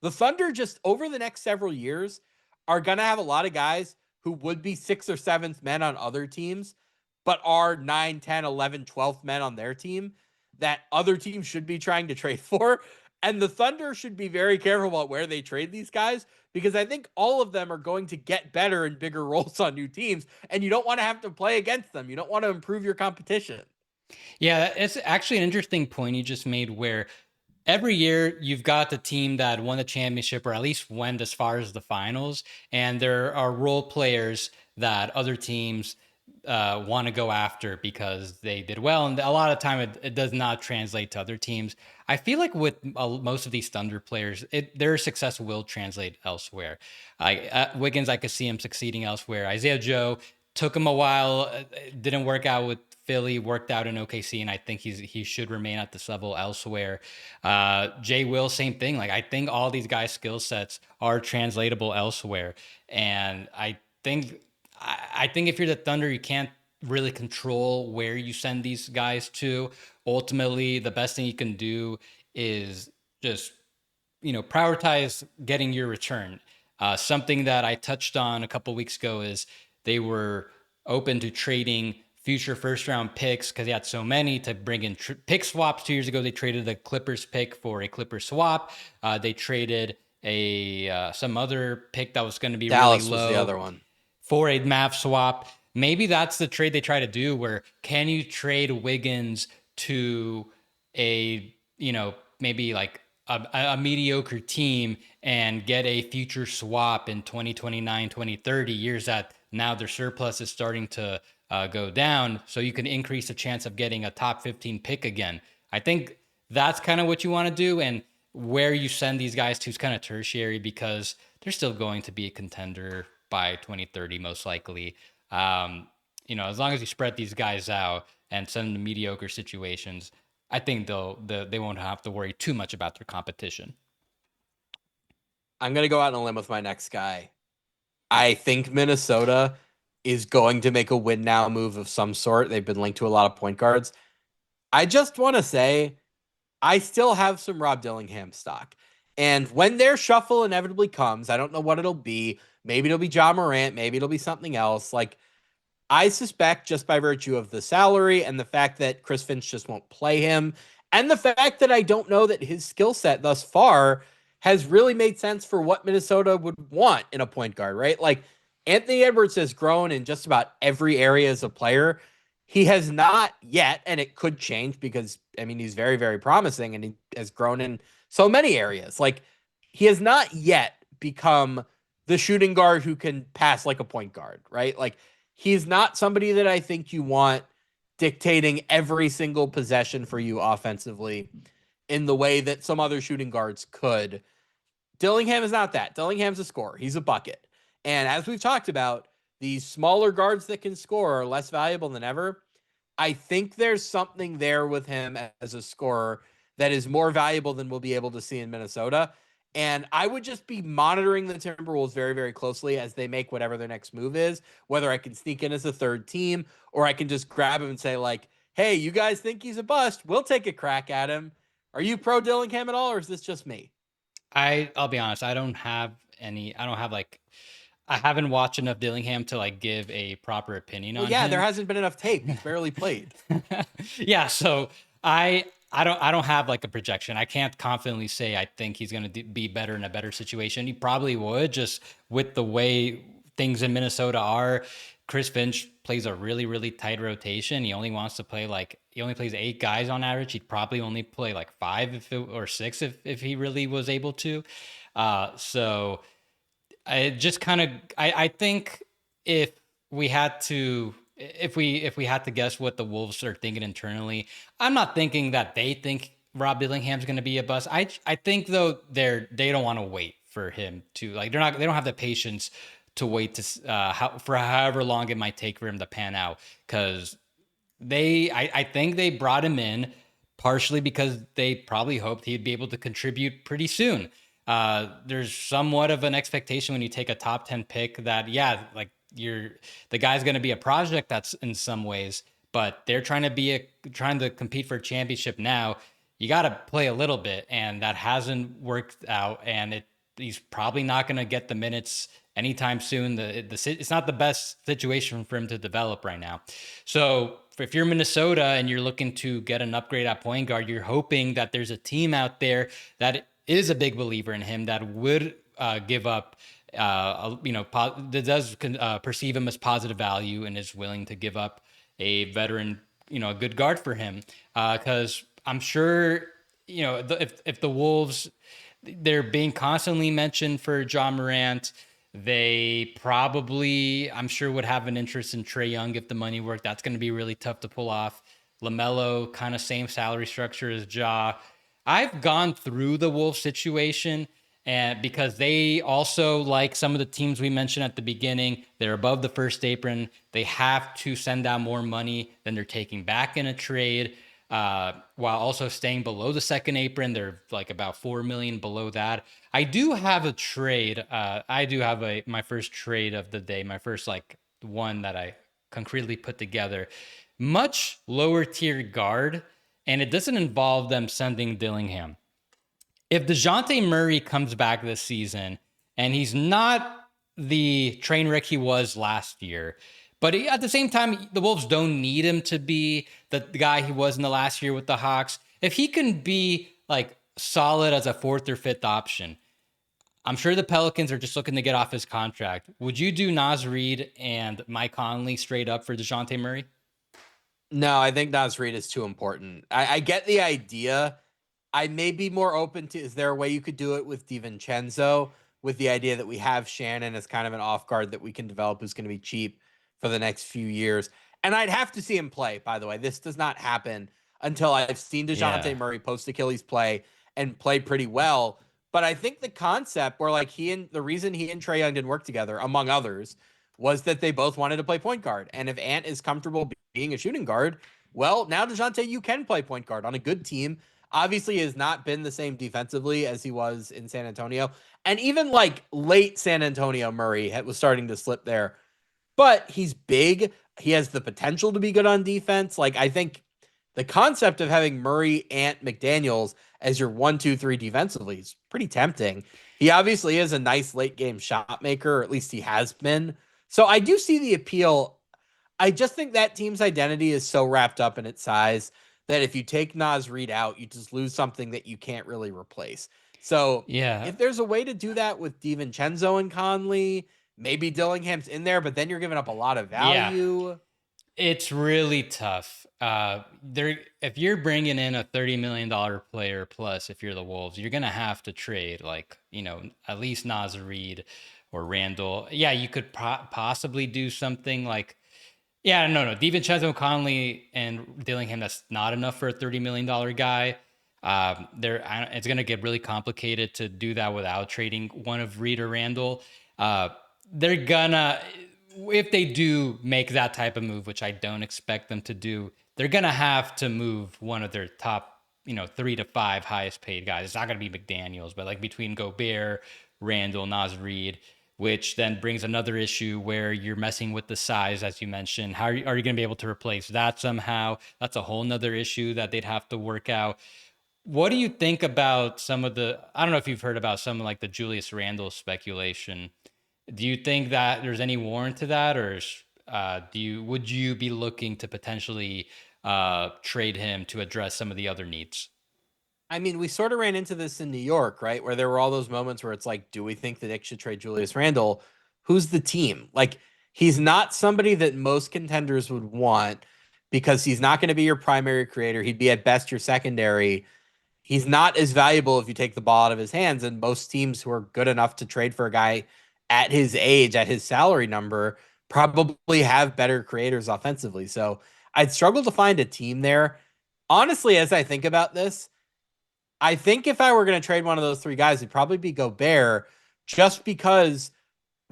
The Thunder just over the next several years are going to have a lot of guys who would be 6th or 7th men on other teams, but are 9, 10, 11, 12th men on their team that other teams should be trying to trade for. And the Thunder should be very careful about where they trade these guys because I think all of them are going to get better in bigger roles on new teams. And you don't want to have to play against them. You don't want to improve your competition.
Yeah, it's actually an interesting point you just made where every year you've got the team that won the championship or at least went as far as the finals. And there are role players that other teams want to go after because they did well. And a lot of time it does not translate to other teams. I feel like with most of these Thunder players, their success will translate elsewhere. Wiggins, I could see him succeeding elsewhere. Isaiah Joe took him a while, didn't work out with Philly, worked out in OKC, and I think he should remain at this level elsewhere. Jay Will, same thing. Like I think all these guys' skill sets are translatable elsewhere, and I think if you're the Thunder, you can't really control where you send these guys to. Ultimately, the best thing you can do is just prioritize getting your return. Something that I touched on a couple weeks ago is they were open to trading future first round picks because they had so many to bring in pick swaps. 2 years ago, they traded the Clippers pick for a Clippers swap. They traded a some other pick that was going to be really
Dallas was the
low
other one.
for a Mav swap. Maybe that's the trade they try to do, where can you trade Wiggins to a, maybe like a mediocre team and get a future swap in 2029, 2030, years that now their surplus is starting to go down. So you can increase the chance of getting a top 15 pick again. I think that's kind of what you want to do. And where you send these guys to is kind of tertiary, because they're still going to be a contender by 2030, most likely. As long as you spread these guys out and send them to mediocre situations, I think they won't have to worry too much about their competition.
I'm going to go out on a limb with my next guy. I think Minnesota is going to make a win now move of some sort. They've been linked to a lot of point guards. I just want to say I still have some Rob Dillingham stock. And when their shuffle inevitably comes, I don't know what it'll be. Maybe it'll be John Morant. Maybe it'll be something else. Like, I suspect, just by virtue of the salary and the fact that Chris Finch just won't play him, and the fact that I don't know that his skill set thus far has really made sense for what Minnesota would want in a point guard, right? Like, Anthony Edwards has grown in just about every area as a player. He has not yet, and it could change because, he's very, very promising and he has grown in so many areas. Like, he has not yet become the shooting guard who can pass like a point guard, right? Like, he's not somebody that I think you want dictating every single possession for you offensively in the way that some other shooting guards could. Dillingham is not that. Dillingham's a scorer. He's a bucket. And as we've talked about, these smaller guards that can score are less valuable than ever. I think there's something there with him as a scorer that is more valuable than we'll be able to see in Minnesota. And I would just be monitoring the Timberwolves very, very closely as they make whatever their next move is, whether I can sneak in as a third team or I can just grab him and say, like, hey, you guys think he's a bust? We'll take a crack at him. Are you pro Dillingham at all, or is this just me?
I'll be honest, I haven't watched enough Dillingham to like give a proper opinion on him.
There hasn't been enough tape. He's barely played.
Yeah, so I don't have like a projection. I can't confidently say I think he's going to be better in a better situation. He probably would, just with the way things in Minnesota are. Chris Finch plays a really, really tight rotation. He only plays 8 guys on average. He'd probably only play like 5 or 6 if he really was able to. So I just kind of I think if we had to guess what the Wolves are thinking internally, I'm not thinking that they think Rob Dillingham's going to be a bust. I think though they don't want to wait for him to, like, they don't have the patience to wait to for however long it might take for him to pan out, because I think they brought him in partially because they probably hoped he'd be able to contribute pretty soon. There's somewhat of an expectation when you take a top 10 pick that, like, the guy's going to be a project, that's in some ways, but they're trying to compete for a championship now. You got to play a little bit, and that hasn't worked out, and he's probably not going to get the minutes anytime soon. It's not the best situation for him to develop right now. So if you're Minnesota and you're looking to get an upgrade at point guard, you're hoping that there's a team out there that is a big believer in him, that would give up, that does perceive him as positive value and is willing to give up a veteran, a good guard for him. Because I'm sure, if the Wolves, they're being constantly mentioned for John Morant, they probably, I'm sure, would have an interest in Trae Young if the money worked. That's going to be really tough to pull off. LaMelo, kind of same salary structure as Ja. I've gone through the Wolves situation, and because they also, like some of the teams we mentioned at the beginning, they're above the first apron. They have to send out more money than they're taking back in a trade, while also staying below the second apron. They're like about $4 million below that. I do have a trade. I do have my first trade of the day, my first like one that I concretely put together. Much lower tier guard, and it doesn't involve them sending Dillingham. If DeJounte Murray comes back this season and he's not the train wreck he was last year, but at the same time, the Wolves don't need him to be the guy he was in the last year with the Hawks. If he can be like solid as a fourth or fifth option, I'm sure the Pelicans are just looking to get off his contract. Would you do Naz Reid and Mike Conley straight up for DeJounte Murray?
No, I think Naz Reid is too important. I get the idea. I may be more open to, is there a way you could do it with DiVincenzo, with the idea that we have Shannon as kind of an off guard that we can develop who's going to be cheap for the next few years. And I'd have to see him play, by the way. This does not happen until I've seen DeJounte Murray post Achilles play and play pretty well. But I think the concept where like the reason he and Trae Young didn't work together, among others, was that they both wanted to play point guard. And if Ant is comfortable being a shooting guard, well, now DeJounte, you can play point guard on a good team. Obviously, he has not been the same defensively as he was in San Antonio. And even like late San Antonio, Murray was starting to slip there. But he's big. He has the potential to be good on defense. Like, I think the concept of having Murray, Ant, McDaniels as your 1-2-3 defensively is pretty tempting. He obviously is a nice late game shot maker, or at least he has been. So I do see the appeal. I just think that team's identity is so wrapped up in its size that if you take Naz Reid out, you just lose something that you can't really replace. So if there's a way to do that with DiVincenzo and Conley, maybe Dillingham's in there, but then you're giving up a lot of value.
Yeah. It's really tough. If you're bringing in a $30 million player plus, if you're the Wolves, you're gonna have to trade at least Naz Reid or Randall. Yeah, you could possibly do something like, no, DiVincenzo, Conley, and Dillingham. That's not enough for a $30 million guy. It's gonna get really complicated to do that without trading one of Reid or Randall. They're gonna. If they do make that type of move, which I don't expect them to do, they're going to have to move one of their top, 3 to 5 highest paid guys. It's not going to be McDaniels, but like between Gobert, Randall, Naz Reid, which then brings another issue where you're messing with the size, as you mentioned. How are you going to be able to replace that somehow? That's a whole nother issue that they'd have to work out. What do you think about I don't know if you've heard about some like the Julius Randle speculation. Do you think that there's any warrant to that, or would you be looking to potentially trade him to address some of the other needs?
I mean, we sort of ran into this in New York, right? Where there were all those moments where it's like, do we think the Knicks should trade Julius Randle? Who's the team? Like, he's not somebody that most contenders would want because he's not going to be your primary creator. He'd be at best your secondary. He's not as valuable if you take the ball out of his hands. And most teams who are good enough to trade for a guy at his age, at his salary number, probably have better creators offensively. So I'd struggle to find a team there. Honestly, as I think about this, I think if I were going to trade one of those three guys, it'd probably be Gobert, just because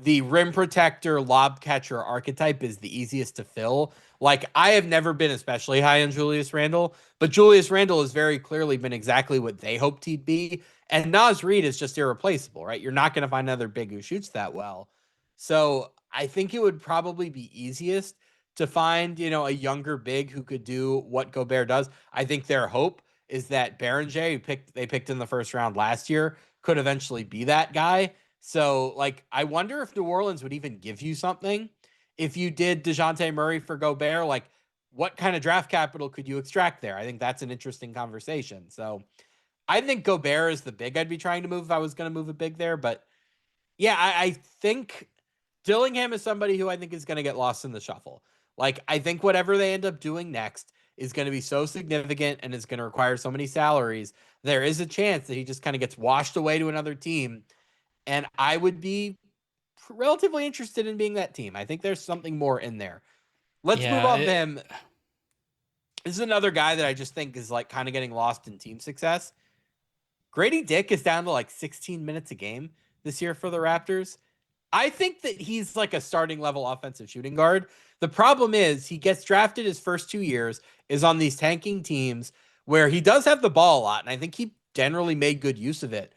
the rim protector, lob catcher archetype is the easiest to fill. Like, I have never been especially high on Julius Randle, but Julius Randle has very clearly been exactly what they hoped he'd be. And Naz Reid is just irreplaceable, right? You're not going to find another big who shoots that well. So I think it would probably be easiest to find, a younger big who could do what Gobert does. I think their hope is that Berenger, they picked in the first round last year, could eventually be that guy. So, like, I wonder if New Orleans would even give you something if you did DeJounte Murray for Gobert. Like, what kind of draft capital could you extract there? I think that's an interesting conversation. So, I think Gobert is the big I'd be trying to move if I was going to move a big there. But, yeah, I think Dillingham is somebody who I think is going to get lost in the shuffle. Like, I think whatever they end up doing next is going to be so significant and is going to require so many salaries. There is a chance that he just kind of gets washed away to another team. And I would be relatively interested in being that team. I think there's something more in there. Let's move on to him. This is another guy that I just think is like kind of getting lost in team success. Grady Dick is down to like 16 minutes a game this year for the Raptors. I think that he's like a starting level offensive shooting guard. The problem is he gets drafted his first 2 years, is on these tanking teams where he does have the ball a lot, and I think he generally made good use of it.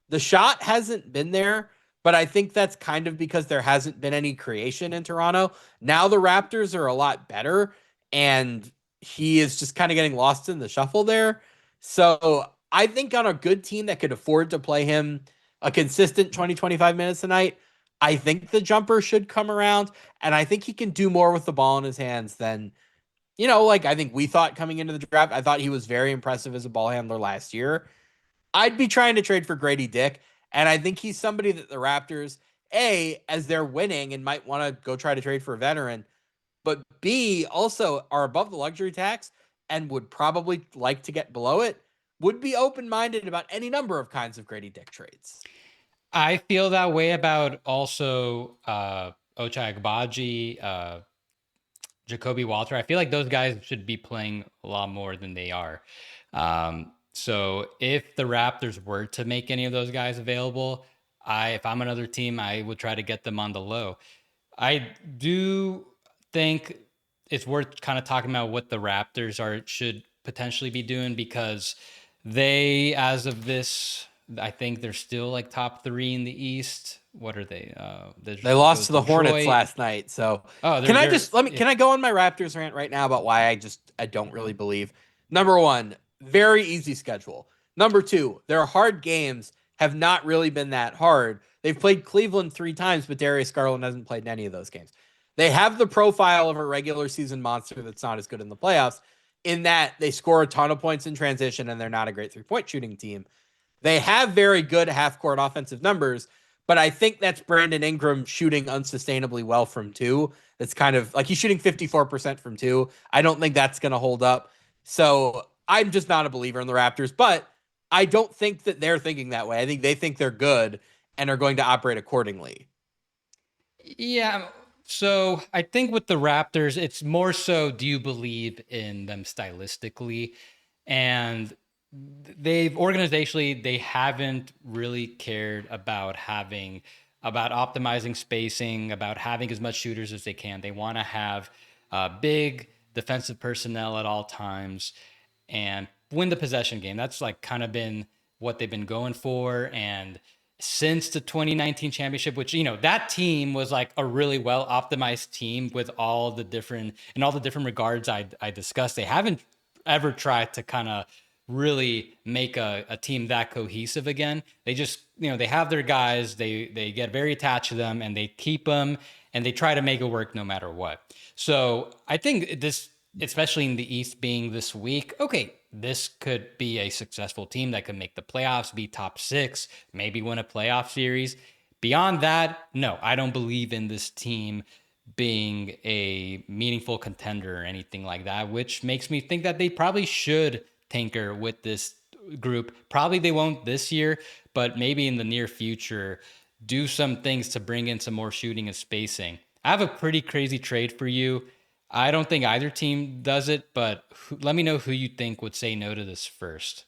The shot hasn't been there, but I think that's kind of because there hasn't been any creation in Toronto. Now the Raptors are a lot better, and he is just kind of getting lost in the shuffle there. So I think on a good team that could afford to play him a consistent 20, 25 minutes a night, I think the jumper should come around, and I think he can do more with the ball in his hands than, like I think we thought coming into the draft. I thought he was very impressive as a ball handler last year. I'd be trying to trade for Grady Dick, and I think he's somebody that the Raptors, A, as they're winning and might want to go try to trade for a veteran, but B, also are above the luxury tax and would probably like to get below it, would be open-minded about any number of kinds of Grady Dick trades.
I feel that way about also Ochai Agbaji, Jacoby Walter. I feel like those guys should be playing a lot more than they are. So if the Raptors were to make any of those guys available, if I'm another team, I would try to get them on the low. I do think it's worth kind of talking about what the Raptors should potentially be doing, because they, as of this, I think they're still like top 3 in the East. What are they?
They lost
Goes
to the Hornets
Detroit.
last night. So
Oh,
can I
they're
just can I go on my Raptors rant right now about why I don't really believe? Number one, very easy schedule. Number two, their hard games have not really been that hard. They've played Cleveland 3 times, but Darius Garland hasn't played in any of those games. They have the profile of a regular season monster that's not as good in the playoffs, in that they score a ton of points in transition and they're not a great 3-point shooting team. They have very good half-court offensive numbers, but I think that's Brandon Ingram shooting unsustainably well from 2. That's kind of like he's shooting 54% from 2. I don't think that's going to hold up. So I'm just not a believer in the Raptors, but I don't think that they're thinking that way. I think they think they're good and are going to operate accordingly.
Yeah. So I think with the Raptors, it's more so, do you believe in them stylistically? And organizationally, they haven't really cared about optimizing spacing, about having as much shooters as they can. They want to have big defensive personnel at all times and win the possession game. That's like kind of been what they've been going for. And since the 2019 championship, which, that team was like a really well optimized team with all the different regards I discussed. They haven't ever tried to kind of really make a team that cohesive again. They just, they have their guys, they get very attached to them and they keep them and they try to make it work no matter what. So I think this, especially in the East being this week, okay, this could be a successful team that could make the playoffs, be top 6, maybe win a playoff series. Beyond that, no, I don't believe in this team being a meaningful contender or anything like that, which makes me think that they probably should tinker with this group. Probably they won't this year, but maybe in the near future, do some things to bring in some more shooting and spacing. I have a pretty crazy trade for you. I don't think either team does it, but let me know who you think would say no to this first.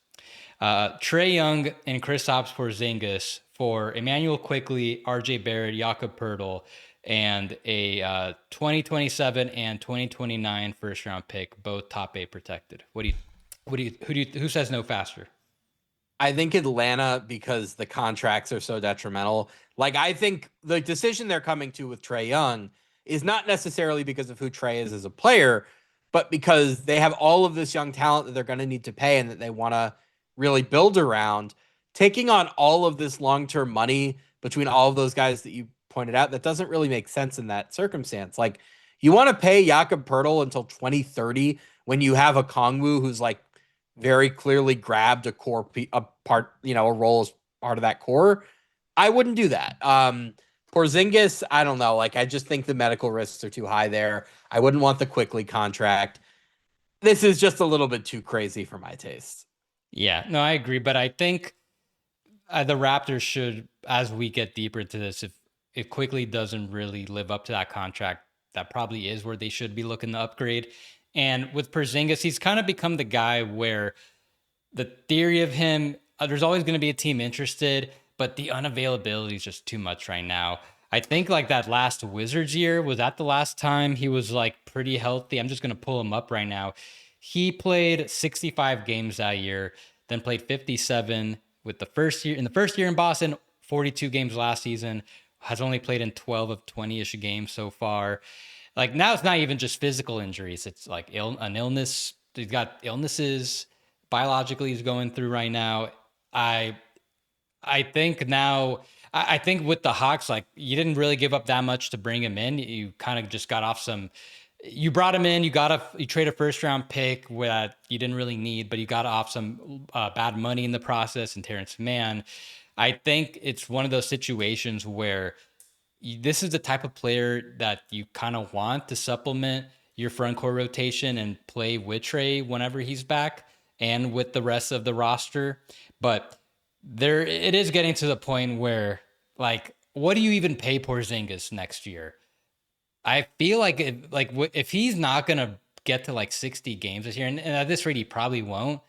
Trae Young and Kristaps Porzingis for Emmanuel Quickley, RJ Barrett, Jakob Poeltl, and a 2027 and 2029 first round pick, both top 8 protected. Who says no faster?
I think Atlanta, because the contracts are so detrimental. Like, I think the decision they're coming to with Trae Young is not necessarily because of who Trae is as a player, but because they have all of this young talent that they're going to need to pay and that they want to really build around. Taking on all of this long-term money between all of those guys that you pointed out, that doesn't really make sense in that circumstance. Like, you want to pay Jakob Poeltl until 2030 when you have a Kongwu who's like very clearly grabbed a role as part of that core. I wouldn't do that. Porzingis, I don't know. Like, I just think the medical risks are too high there. I wouldn't want the Quickly contract. This is just a little bit too crazy for my taste.
Yeah, no, I agree. But I think the Raptors should, as we get deeper into this, if Quickly doesn't really live up to that contract, that probably is where they should be looking to upgrade. And with Porzingis, he's kind of become the guy where the theory of him, there's always going to be a team interested, but the unavailability is just too much right now. I think like that last Wizards year, was that the last time he was like pretty healthy? I'm just going to pull him up right now. He played 65 games that year, then played 57 with the first year in Boston, 42 games last season, has only played in 12 of 20-ish games so far. Like now it's not even just physical injuries. It's like an illness. He's got illnesses biologically he's going through right now. I I think now, I think with the Hawks, like you didn't really give up that much to bring him in. You kind of just got off some. You brought him in. You trade a first round pick that you didn't really need, but you got off some bad money in the process. And Terrence Mann, I think it's one of those situations where this is the type of player that you kind of want to supplement your front court rotation and play with Trey whenever he's back and with the rest of the roster. But there, it is getting to the point where, like, what do you even pay Porzingis next year? I feel like if he's not gonna get to like 60 games this year, and at this rate he probably won't,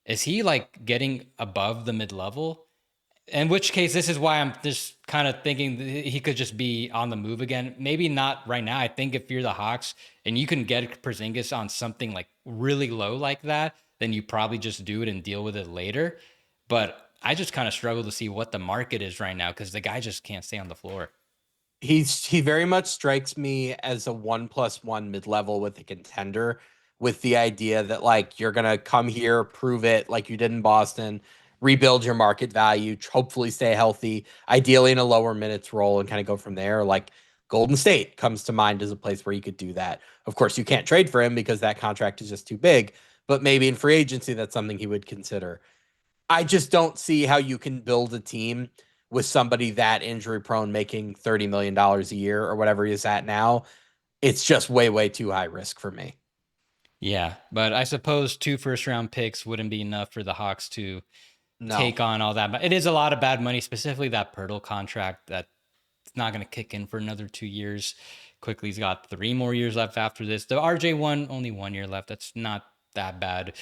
is he like getting above the mid level? In which case, this is why I'm just kind of thinking that he could just be on the move again. Maybe not right now. I think if you're the Hawks and you can get Porzingis on something like really low like that, then you probably just do it and deal with it later. But I just kind of struggle to see what the market is right now because the guy just can't stay on the floor.
He very much strikes me as a 1+1 mid-level with a contender, with the idea that like you're gonna come here, prove it like you did in Boston, rebuild your market value, hopefully stay healthy, ideally in a lower minutes role, and kind of go from there. Like Golden State comes to mind as a place where you could do that. Of course, you can't trade for him because that contract is just too big, but maybe in free agency that's something he would consider. I just don't see how you can build a team with somebody that injury prone making $30 million a year or whatever he is at now. It's just way, way too high risk for me.
Yeah, but I suppose 2 first round picks wouldn't be enough for the Hawks to
No.
take on all that. But it is a lot of bad money, specifically that Pirtle contract that's not going to kick in for another 2 years. Quickly's got 3 more years left after this. The RJ one, only 1 year left. That's not that bad.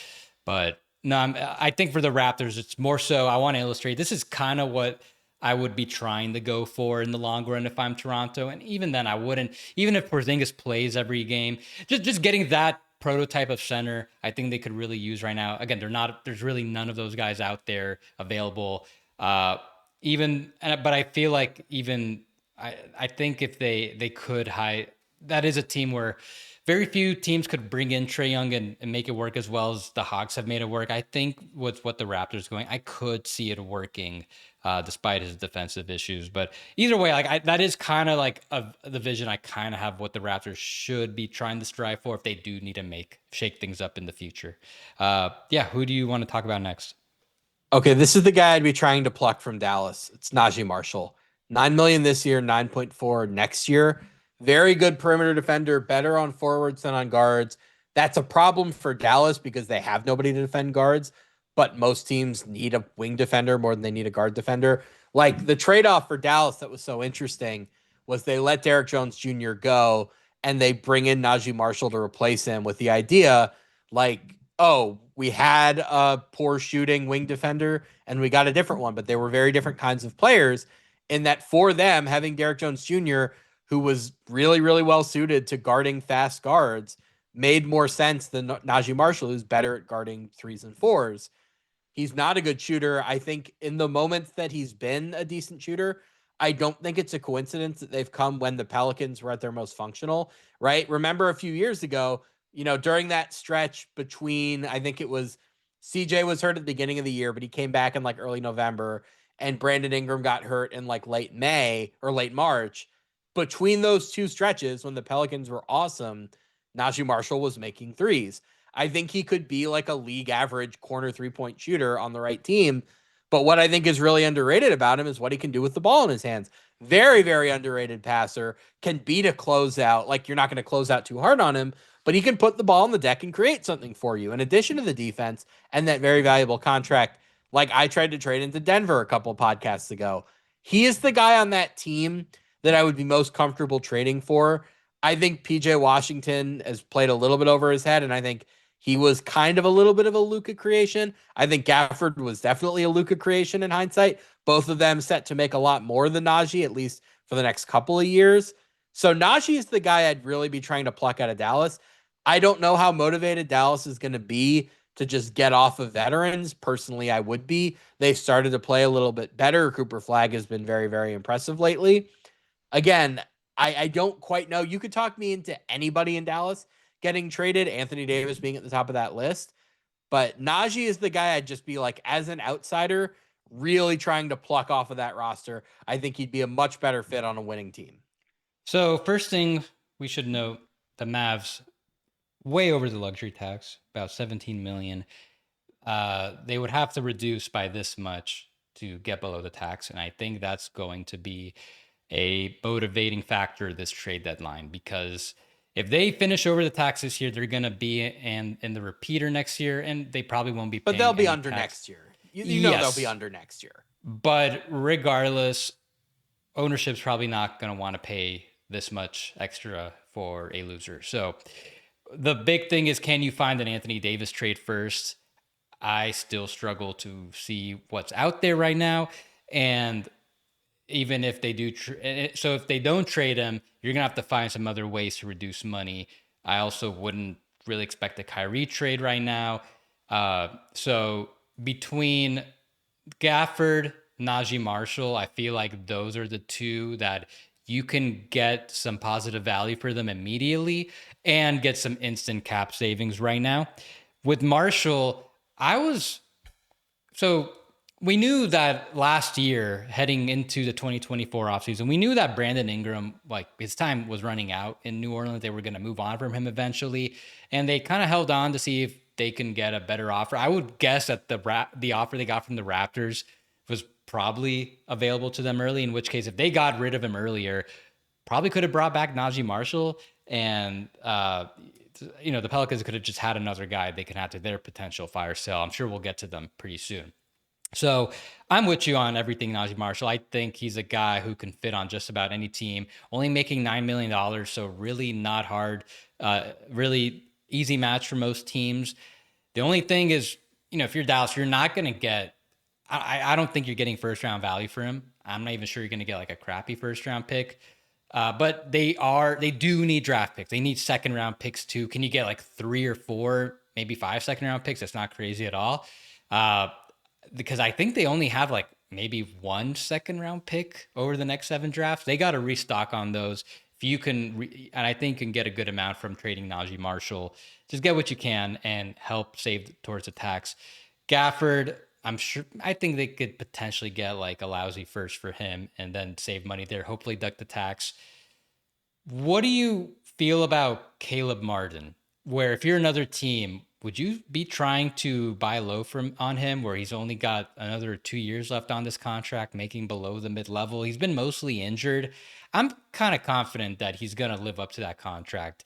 But no, I think for the Raptors, it's more so I want to illustrate this is kind of what I would be trying to go for in the long run if I'm Toronto. And even then, I wouldn't, even if Porzingis plays every game, just getting that prototype of center, I think they could really use right now. Again, there's really none of those guys out there available. But I feel like I think if they could hide, that is a team where very few teams could bring in Trae Young and make it work as well as the Hawks have made it work. I think with what the Raptors going, I could see it working despite his defensive issues. But either way, that is kind of like the vision I kind of have what the Raptors should be trying to strive for if they do need to shake things up in the future. Yeah, who do you want to talk about next?
Okay, this is the guy I'd be trying to pluck from Dallas. It's Najee Marshall. 9 million this year, 9.4 next year. Very good perimeter defender, better on forwards than on guards. That's a problem for Dallas because they have nobody to defend guards, but most teams need a wing defender more than they need a guard defender. Like the trade-off for Dallas that was so interesting was they let Derrick Jones Jr. go and they bring in Najee Marshall to replace him with the idea like, oh, we had a poor shooting wing defender and we got a different one, but they were very different kinds of players. In that for them, having Derrick Jones Jr., who was really, really well suited to guarding fast guards, made more sense than Najee Marshall, who's better at guarding threes and fours. He's not a good shooter. I think in the moments that he's been a decent shooter, I don't think it's a coincidence that they've come when the Pelicans were at their most functional, right? Remember a few years ago, during that stretch between, I think it was CJ was hurt at the beginning of the year, but he came back in like early November, and Brandon Ingram got hurt in like late May or late March. Between those two stretches when the Pelicans were awesome, Najee Marshall was making threes. I think he could be like a league average corner 3-point shooter on the right team. But what I think is really underrated about him is what he can do with the ball in his hands. Very, very underrated passer, can beat a closeout. Like you're not going to close out too hard on him, but he can put the ball on the deck and create something for you. In addition to the defense and that very valuable contract, like I tried to trade into Denver a couple of podcasts ago. He is the guy on that team that I would be most comfortable trading for. I think PJ Washington has played a little bit over his head, and I think he was kind of a little bit of a Luka creation. I think Gafford was definitely a Luka creation in hindsight. Both of them set to make a lot more than Najee, at least for the next couple of years. So Najee is the guy I'd really be trying to pluck out of Dallas. I don't know how motivated Dallas is going to be to just get off of veterans. Personally, I would be. They've started to play a little bit better. Cooper Flagg has been very, very impressive lately. Again, I don't quite know. You could talk me into anybody in Dallas getting traded, Anthony Davis being at the top of that list. But Najee is the guy I'd just be like, as an outsider, really trying to pluck off of that roster. I think he'd be a much better fit on a winning team.
So first thing we should note, the Mavs way over the luxury tax, about 17 million. They would have to reduce by this much to get below the tax. And I think that's going to be a motivating factor this trade deadline, because if they finish over the tax this year, they're going to be in the repeater next year, and they probably won't be paying
But they'll be
any
under
tax.
next year. You know they'll be under next year.
But regardless, ownership's probably not going to want to pay this much extra for a loser. So the big thing is, can you find an Anthony Davis trade first? I still struggle to see what's out there right now. And even if they do, so if they don't trade him, you're going to have to find some other ways to reduce money. I also wouldn't really expect a Kyrie trade right now. So between Gafford, Najee Marshall, I feel like those are the two that you can get some positive value for them immediately and get some instant cap savings right now. With Marshall, we knew that last year heading into the 2024 offseason, we knew that Brandon Ingram, like, his time was running out in New Orleans. They were going to move on from him eventually. And they kind of held on to see if they can get a better offer. I would guess that the offer they got from the Raptors was probably available to them early, in which case, if they got rid of him earlier, probably could have brought back Najee Marshall, and the Pelicans could have just had another guy they can add to their potential fire sale. I'm sure we'll get to them pretty soon. So I'm with you on everything, Najee Marshall. I think he's a guy who can fit on just about any team, only making $9 million. So really not hard, really easy match for most teams. The only thing is, if you're Dallas, you're not going to get, I don't think you're getting first round value for him. I'm not even sure you're going to get like a crappy first round pick. But they do need draft picks. They need second round picks too. Can you get like 3 or 4, maybe 5 second round picks? That's not crazy at all. Because I think they only have like maybe 1 second round pick over the next 7 drafts. They got to restock on those. If you can, and I think you can get a good amount from trading Najee Marshall. Just get what you can and help save towards the tax. Gafford, I think they could potentially get like a lousy first for him and then save money there, hopefully duck the tax. What do you feel about Caleb Martin? Where if you're another team, would you be trying to buy low on him, where he's only got another 2 years left on this contract, making below the mid-level? He's been mostly injured. I'm kind of confident that he's going to live up to that contract,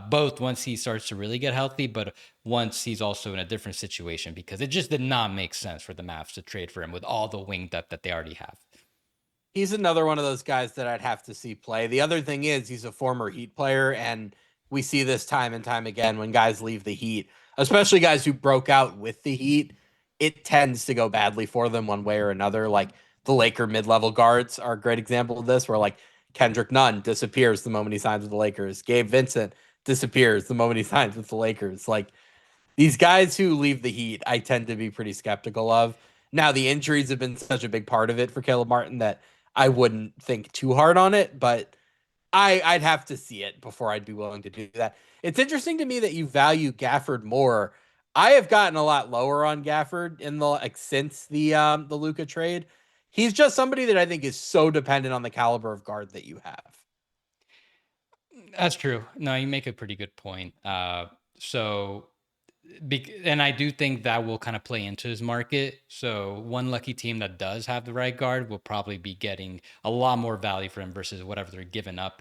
both once he starts to really get healthy, but once he's also in a different situation, because it just did not make sense for the Mavs to trade for him with all the wing depth that they already have.
He's another one of those guys that I'd have to see play. The other thing is he's a former Heat player, and we see this time and time again when guys leave the Heat, especially guys who broke out with the Heat. It tends to go badly for them one way or another. Like the Laker mid-level guards are a great example of this, where like Kendrick Nunn disappears the moment he signs with the Lakers. Gabe Vincent disappears the moment he signs with the Lakers. Like these guys who leave the Heat, I tend to be pretty skeptical of. Now, the injuries have been such a big part of it for Caleb Martin that I wouldn't think too hard on it, but I'd have to see it before I'd be willing to do that. It's interesting to me that you value Gafford more. I have gotten a lot lower on Gafford since the Luka trade. He's just somebody that I think is so dependent on the caliber of guard that you have.
That's true. No, you make a pretty good point. And I do think that will kind of play into his market. So one lucky team that does have the right guard will probably be getting a lot more value for him versus whatever they're giving up.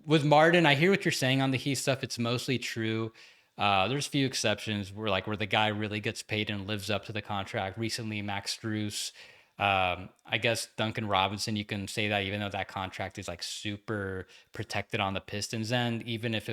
With Martin, I hear what you're saying on the Heat stuff. It's mostly true. There's a few exceptions where the guy really gets paid and lives up to the contract. Recently, Max Strus, I guess Duncan Robinson, you can say that even though that contract is like super protected on the Pistons end, even if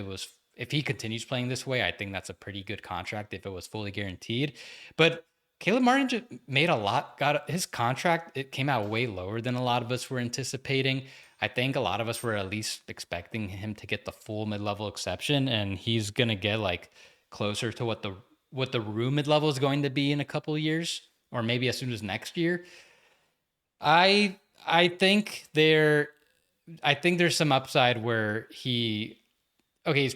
he continues playing this way, I think that's a pretty good contract if it was fully guaranteed. But Caleb Martin just made got his contract. It came out way lower than a lot of us were anticipating. I think a lot of us were at least expecting him to get the full mid-level exception, and he's going to get like closer to what what the room mid level is going to be in a couple of years, or maybe as soon as next year. I think there's some upside where he's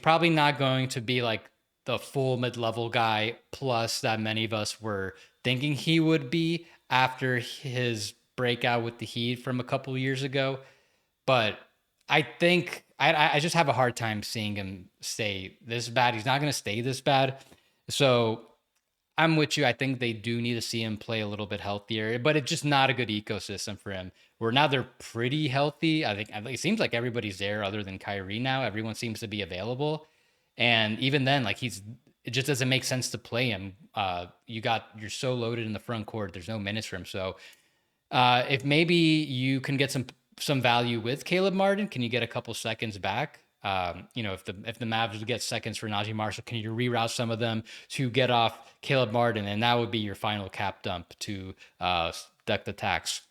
probably not going to be like the full mid-level guy plus that many of us were thinking he would be after his breakout with the Heat from a couple of years ago. But I think I just have a hard time seeing him stay this bad. He's not going to stay this bad. So I'm with you. I think they do need to see him play a little bit healthier, but it's just not a good ecosystem for him. Where now they're pretty healthy. I think it seems like everybody's there other than Kyrie now. Everyone seems to be available. And even then, like it just doesn't make sense to play him. You're so loaded in the front court. There's no minutes for him. So if maybe you can get some value with Caleb Martin, can you get a couple seconds back? If the Mavs get seconds for Najee Marshall, can you reroute some of them to get off Caleb Martin, and that would be your final cap dump to deck the tax.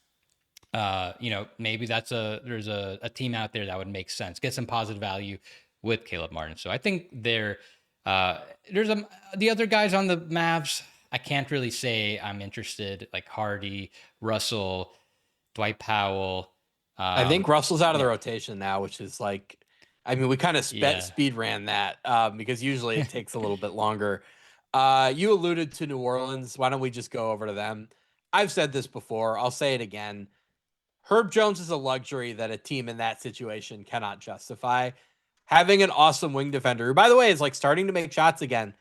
Maybe there's a team out there that would make sense. Get some positive value with Caleb Martin. So I think there's the other guys on the Mavs. I can't really say I'm interested, like Hardy, Russell, Dwight Powell.
I think Russell's out of the rotation now, which is like, I mean, we kind of speed ran that because usually it takes a little bit longer. You alluded to New Orleans. Why don't we just go over to them? I've said this before. I'll say it again. Herb Jones is a luxury that a team in that situation cannot justify. Having an awesome wing defender, who, by the way, is like starting to make shots again.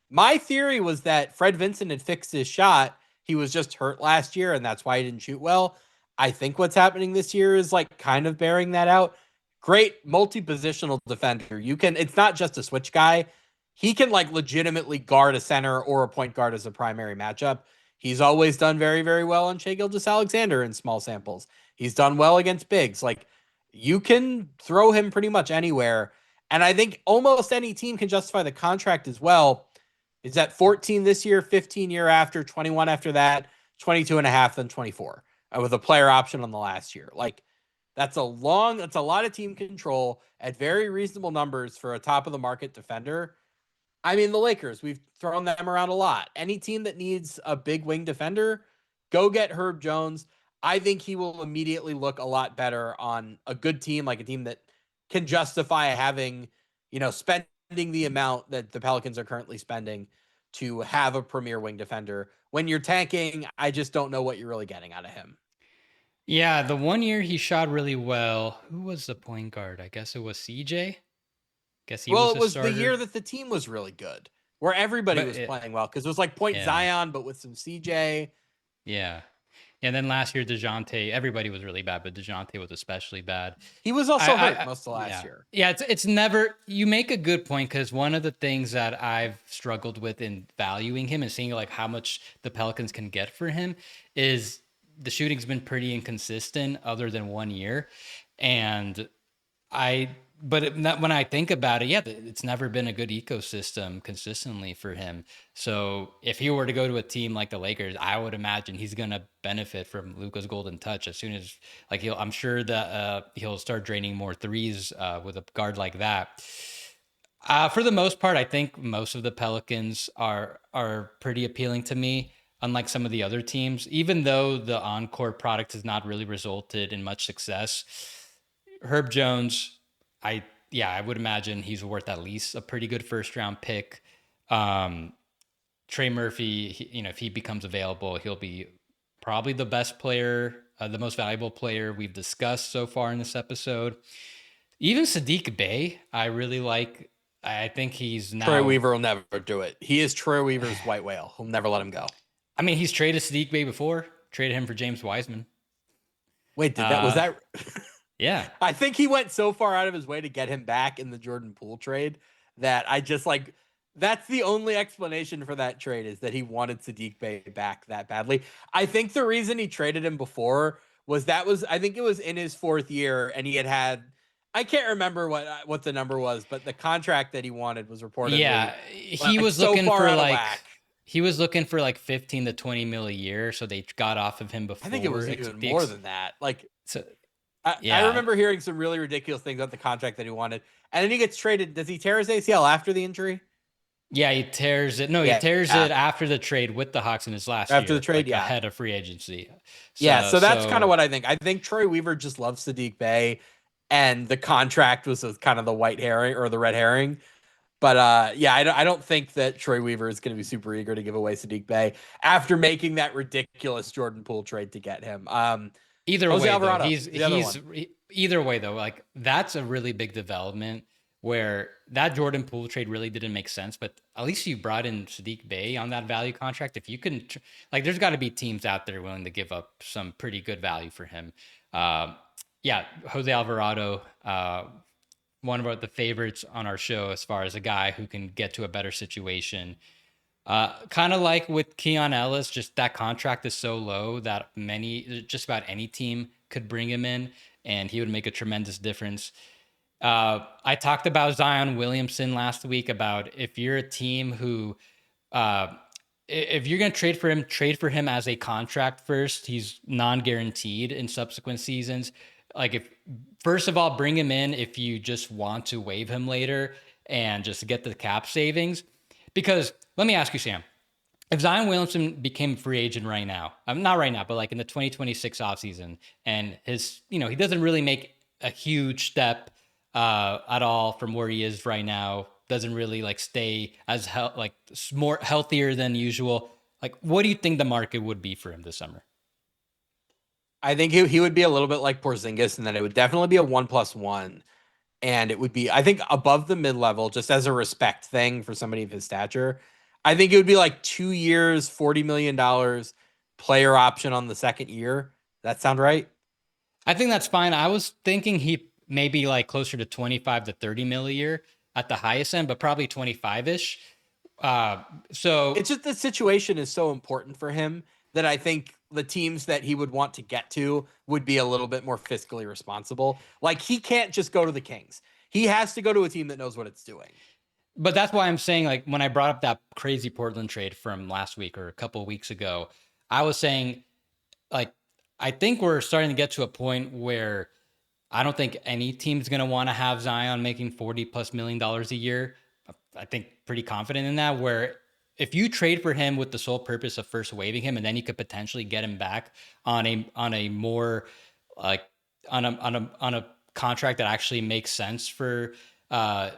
My theory was that Fred Vincent had fixed his shot. He was just hurt last year, and that's why he didn't shoot well. I think what's happening this year is like kind of bearing that out. Great multi-positional defender. It's not just a switch guy. He can like legitimately guard a center or a point guard as a primary matchup. He's always done very, very well on Shai Gilgeous-Alexander in small samples. He's done well against bigs. Like, you can throw him pretty much anywhere. And I think almost any team can justify the contract as well. It's at 14 this year, 15 year after, 21 after that, 22 and a half, then 24 with a player option on the last year. Like, that's a lot of team control at very reasonable numbers for a top of the market defender. I mean, the Lakers, we've thrown them around a lot. Any team that needs a big wing defender, go get Herb Jones. I think he will immediately look a lot better on a good team, like a team that can justify having, spending the amount that the Pelicans are currently spending to have a premier wing defender. When you're tanking, I just don't know what you're really getting out of him.
Yeah, the 1 year he shot really well. Who was the point guard? I guess it was CJ.
It was the year that the team was really good, where everybody was playing well, because it was like Zion, but with some CJ.
Yeah. And then last year, DeJounte, everybody was really bad, but DeJounte was especially bad.
He was also hurt most of last year.
Yeah, it's never, you make a good point, because one of the things that I've struggled with in valuing him and seeing like how much the Pelicans can get for him is the shooting's been pretty inconsistent other than 1 year. And when I think about it, it's never been a good ecosystem consistently for him. So if he were to go to a team like the Lakers, I would imagine he's going to benefit from Luka's golden touch as soon as, like, I'm sure that he'll start draining more threes with a guard like that. For the most part, I think most of the Pelicans are pretty appealing to me, unlike some of the other teams. Even though the on-court product has not really resulted in much success, Herb Jones, I would imagine he's worth at least a pretty good first round pick. Trey Murphy, if he becomes available, he'll be probably the best player, the most valuable player we've discussed so far in this episode. Even Saddiq Bey, I really like. I think he's now.
Troy Weaver will never do it. He is Troy Weaver's white whale. He'll never let him go.
I mean, he's traded Saddiq Bey before. Traded him for James Wiseman.
Wait, was that?
Yeah.
I think he went so far out of his way to get him back in the Jordan Poole trade that I just like, that's the only explanation for that trade, is that he wanted Saddiq Bey back that badly. I think the reason he traded him before I think it was in his fourth year, and he had I can't remember what the number was, but the contract that he wanted was reportedly.
Yeah, he was looking for like 15 to 20 mil a year, so they got off of him before.
I think it was even more than that. I remember hearing some really ridiculous things about the contract that he wanted. And then he gets traded. Does he tear his ACL after the injury?
Yeah, he tears it. No, he
Yeah,
tears it after the trade with the Hawks in his last
after the
year,
trade,
like
yeah.
ahead of free agency.
Yeah,
So,
so that's kind of
so
what I think. I think Troy Weaver just loves Sadiq Bey, and the contract was kind of the white herring or the red herring. But yeah, I don't think that Troy Weaver is going to be super eager to give away Sadiq Bey after making that ridiculous Jordan Poole trade to get him.
either
Jose
way, though,
Alvarado is the other one.
either way though, like that's a really big development where that Jordan Poole trade really didn't make sense. But at least you brought in Sadiq Bey on that value contract. If you can, like, there's got to be teams out there willing to give up some pretty good value for him. Yeah, Jose Alvarado, one of the favorites on our show as far as a guy who can get to a better situation. Kind of like with Keon Ellis, just that contract is so low that just about any team could bring him in and he would make a tremendous difference. I talked about Zion Williamson last week about if you're a team who, if you're going to trade for him as a contract first. He's non-guaranteed in subsequent seasons. Like, if first of all, bring him in if you just want to waive him later and just get the cap savings. Because let me ask you, Sam, if Zion Williamson became a free agent right now, not right now, but like in the 2026 offseason, and he doesn't really make a huge step at all from where he is right now, doesn't really like stay as more healthier than usual. Like, what do you think the market would be for him this summer?
I think he would be a little bit like Porzingis, and then it would definitely be a 1+1. And it would be, I think, above the mid level, just as a respect thing for somebody of his stature. I think it would be like 2 years, $40 million, player option on the second year. That sound right?
I think that's fine. I was thinking he maybe like closer to 25 to 30 mil a year at the highest end, but probably 25 ish. So
It's just the situation is so important for him that I think the teams that he would want to get to would be a little bit more fiscally responsible. Like, he can't just go to the Kings. He has to go to a team that knows what it's doing.
but that's why I'm saying, like, when I brought up that crazy Portland trade from last week or a couple of weeks ago, I was saying, like, I think we're starting to get to a point where I don't think any team's going to want to have Zion making $40+ million a year. I think pretty confident in that, where if you trade for him with the sole purpose of first waiving him and then you could potentially get him back on a more like on a contract that actually makes sense for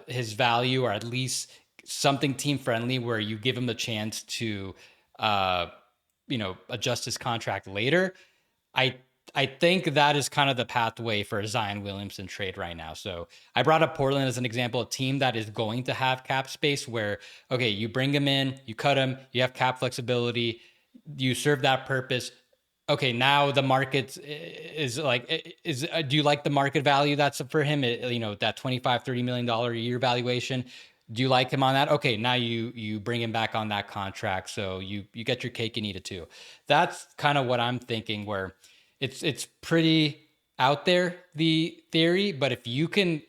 his value, or at least something team friendly where you give him the chance to adjust his contract later. I I think that is kind of the pathway for a Zion Williamson trade right now. So I brought up Portland as an example, a team that is going to have cap space where, okay, you bring him in, you cut him, you have cap flexibility, you serve that purpose. Okay, now the market is like, do you like the market value that's for him? That $25-30 million a year valuation. Do you like him on that? Okay, now you bring him back on that contract. So you get your cake and eat it too. That's kind of what I'm thinking, where it's pretty out there, the theory, but if you can,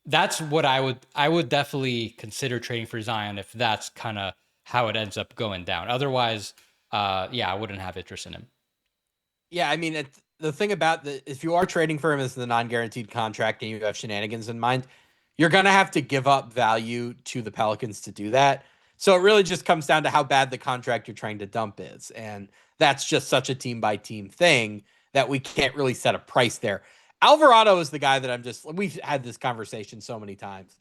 that's what I would definitely consider trading for Zion if that's kind of how it ends up going down. Otherwise, yeah, I wouldn't have interest in him.
Yeah, I mean, the thing about if you are trading for him as the non-guaranteed contract and you have shenanigans in mind, you're gonna have to give up value to the Pelicans to do that. So it really just comes down to how bad the contract you're trying to dump is, and that's just such a team by team thing that we can't really set a price there. Alvarado is the guy that we've had this conversation so many times.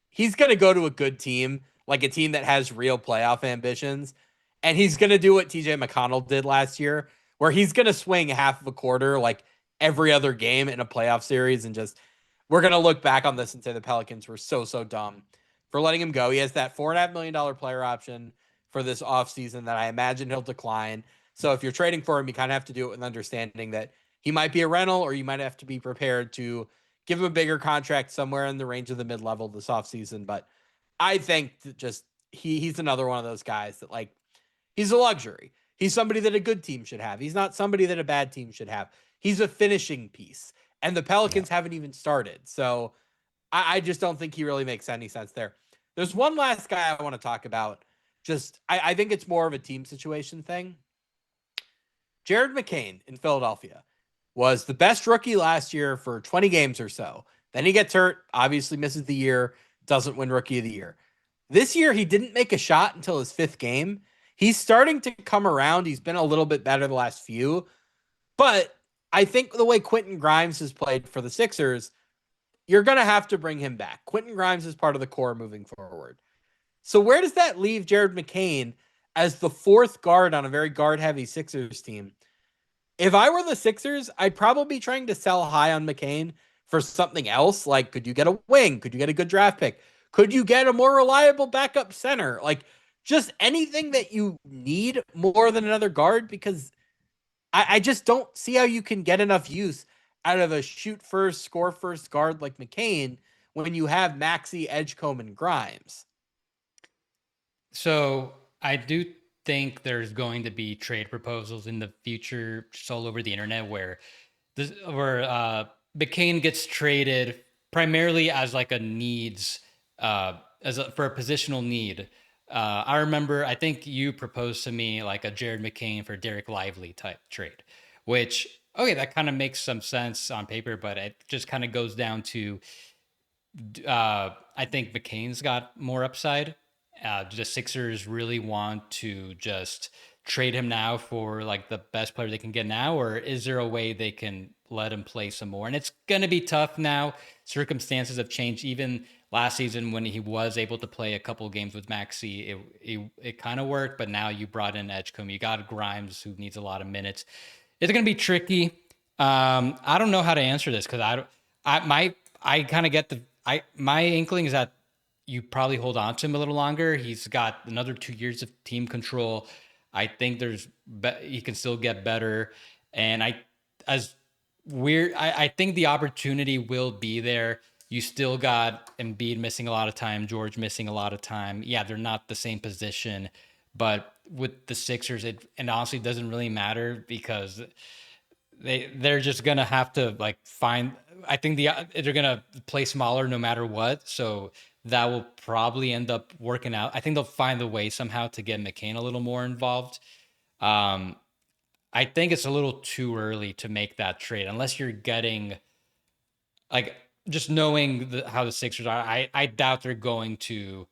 He's gonna go to a good team, like a team that has real playoff ambitions, and he's gonna do what TJ McConnell did last year, where he's going to swing half of a quarter like every other game in a playoff series. And just, we're going to look back on this and say the Pelicans were so dumb for letting him go. He has that $4.5 million player option for this offseason that I imagine he'll decline. So if you're trading for him, you kind of have to do it with understanding that he might be a rental, or you might have to be prepared to give him a bigger contract somewhere in the range of the mid-level this offseason. But I think that just he's another one of those guys that, like, he's a luxury. He's somebody that a good team should have. He's not somebody that a bad team should have. He's a finishing piece. And the Pelicans haven't even started. So I just don't think he really makes any sense there. There's one last guy I want to talk about. I think it's more of a team situation thing. Jared McCain in Philadelphia was the best rookie last year for 20 games or so. Then he gets hurt, obviously misses the year, doesn't win Rookie of the Year. This year, he didn't make a shot until his 5th game. He's starting to come around. He's been a little bit better the last few. But I think the way Quentin Grimes has played for the Sixers, you're going to have to bring him back. Quentin Grimes is part of the core moving forward. So where does that leave Jared McCain as the 4th guard on a very guard-heavy Sixers team? If I were the Sixers, I'd probably be trying to sell high on McCain for something else. Like, could you get a wing? Could you get a good draft pick? Could you get a more reliable backup center? Like, just anything that you need more than another guard, because I just don't see how you can get enough use out of a shoot first, score first guard like McCain when you have Maxey, Edgecombe, and Grimes.
So I do think there's going to be trade proposals in the future, just all over the internet, where McCain gets traded primarily as like a needs, for a positional need. I remember, I think you proposed to me like a Jared McCain for Derek Lively type trade, which, okay, that kind of makes some sense on paper, but it just kind of goes down to, I think McCain's got more upside. The Sixers really want to just trade him now for like the best player they can get now, or is there a way they can let him play some more? And it's going to be tough now. Circumstances have changed. Even last season when he was able to play a couple of games with Maxey, it kind of worked, but now you brought in Edgecombe. You got Grimes, who needs a lot of minutes. It's going to be tricky. I don't know how to answer this because I kind of get my inkling is that you probably hold on to him a little longer. He's got another 2 years of team control. I think he can still get better. And I think the opportunity will be there. You still got Embiid missing a lot of time, George missing a lot of time. Yeah, they're not the same position, but with the Sixers, it honestly doesn't really matter because they're just gonna have to like find. I think they're gonna play smaller no matter what. So that will probably end up working out. I think they'll find a way somehow to get McCain a little more involved. I think it's a little too early to make that trade unless you're getting like just knowing how the Sixers are. I doubt they're going to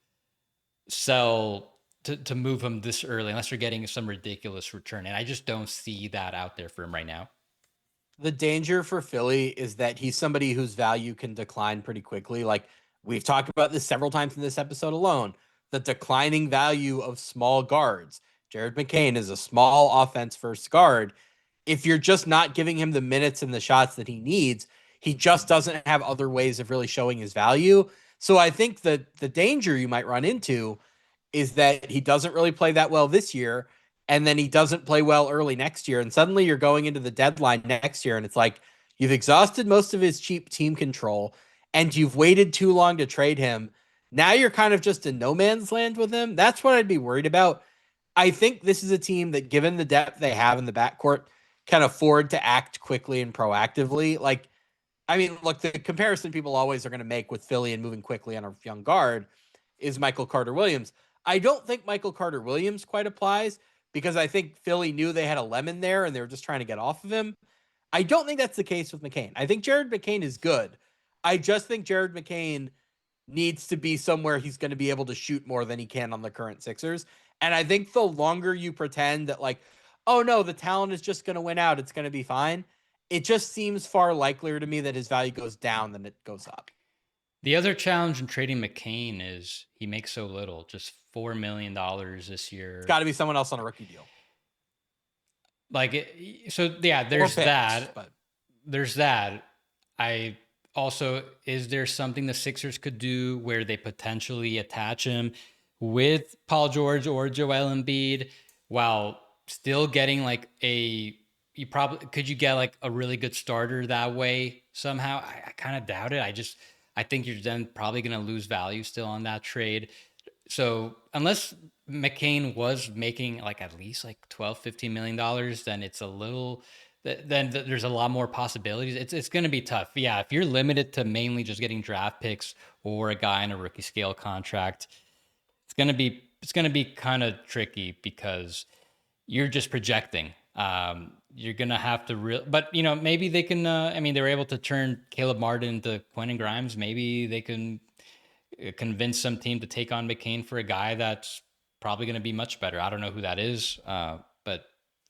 sell to move him this early unless you're getting some ridiculous return. And I just don't see that out there for him right now.
The danger for Philly is that he's somebody whose value can decline pretty quickly. Like we've talked about this several times in this episode alone, the declining value of small guards. Jared McCain is a small offense first guard. If you're just not giving him the minutes and the shots that he needs, he just doesn't have other ways of really showing his value. So I think that the danger you might run into is that he doesn't really play that well this year, and then he doesn't play well early next year, and suddenly you're going into the deadline next year, and it's like you've exhausted most of his cheap team control, and you've waited too long to trade him. Now you're kind of just in no man's land with him. That's what I'd be worried about. I think this is a team that, given the depth they have in the backcourt, can afford to act quickly and proactively. Like, I mean, look, the comparison people always are going to make with Philly and moving quickly on a young guard is Michael Carter-Williams. I don't think Michael Carter-Williams quite applies because I think Philly knew they had a lemon there and they were just trying to get off of him. I don't think that's the case with McCain. I think Jared McCain is good. I just think Jared McCain needs to be somewhere he's going to be able to shoot more than he can on the current Sixers. And I think the longer you pretend that, like, oh no, the talent is just going to win out, it's going to be fine, it just seems far likelier to me that his value goes down than it goes up.
The other challenge in trading McCain is he makes so little, just $4 million this year.
It's got to be someone else on a rookie deal.
So yeah, there's
picks,
that.
But
there's that. I also, is there something the Sixers could do where they potentially attach him with Paul George or Joel Embiid while still getting like could you get like a really good starter that way somehow? I kind of doubt it. I think you're then probably going to lose value still on that trade. So unless McCain was making like at least like $12-15 million, then it's a little, then there's a lot more possibilities. It's going to be tough. Yeah. If you're limited to mainly just getting draft picks or a guy in a rookie scale contract, it's going to be kind of tricky because you're just projecting. You're going to have to but you know, maybe they can, they were able to turn Caleb Martin into Quentin Grimes. Maybe they can convince some team to take on McCain for a guy that's probably going to be much better. I don't know who that is, but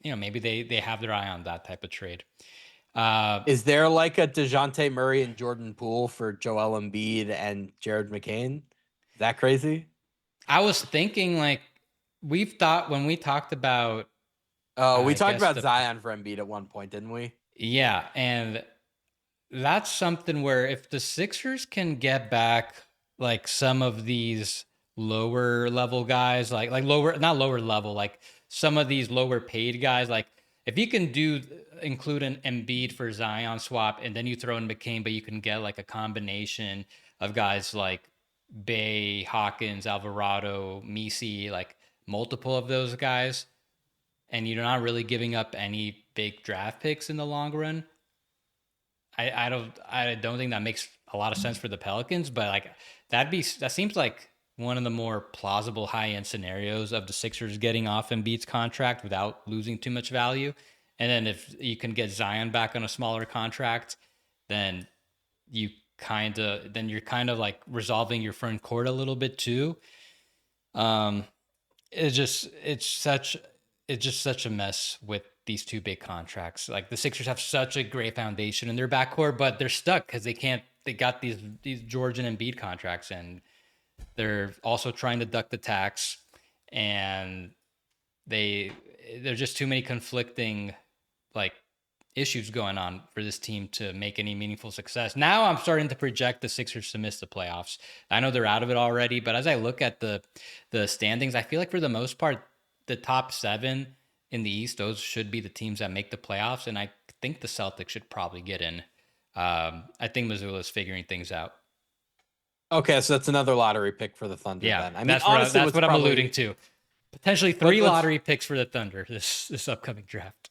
maybe they have their eye on that type of trade.
Is there like a DeJounte Murray and Jordan Poole for Joel Embiid and Jared McCain? Is that crazy?
I was thinking like we've thought when we talked about.
Oh, we
I
talked
guess
about Zion for Embiid at one point, didn't we?
yeah, and that's something where if the Sixers can get back like some of these lower level guys, like lower, not lower level, like some of these lower paid guys, like if you can include an Embiid for Zion swap and then you throw in McCain, but you can get like a combination of guys like Bay, Hawkins, Alvarado, Misi, like multiple of those guys, and you're not really giving up any big draft picks in the long run. I don't think that makes a lot of sense for the Pelicans, but like that seems like one of the more plausible high end scenarios of the Sixers getting off Embiid's contract without losing too much value. And then if you can get Zion back on a smaller contract, then you're kind of like resolving your front court a little bit too. Um, it's just such a mess with these two big contracts. Like the Sixers have such a great foundation in their backcourt, but they're stuck because they got these George and Embiid contracts, and they're also trying to duck the tax, and there's just too many conflicting like issues going on for this team to make any meaningful success. Now I'm starting to project the Sixers to miss the playoffs. I know they're out of it already, but as I look at the standings, I feel like for the most part, the top 7 in the East, those should be the teams that make the playoffs, and I think the Celtics should probably get in. I think Missoula's figuring things out.
Okay, so that's another lottery pick for the Thunder.
Yeah,
then I mean,
that's
honestly,
what I'm alluding to. Potentially 3 lottery picks for the Thunder this upcoming draft.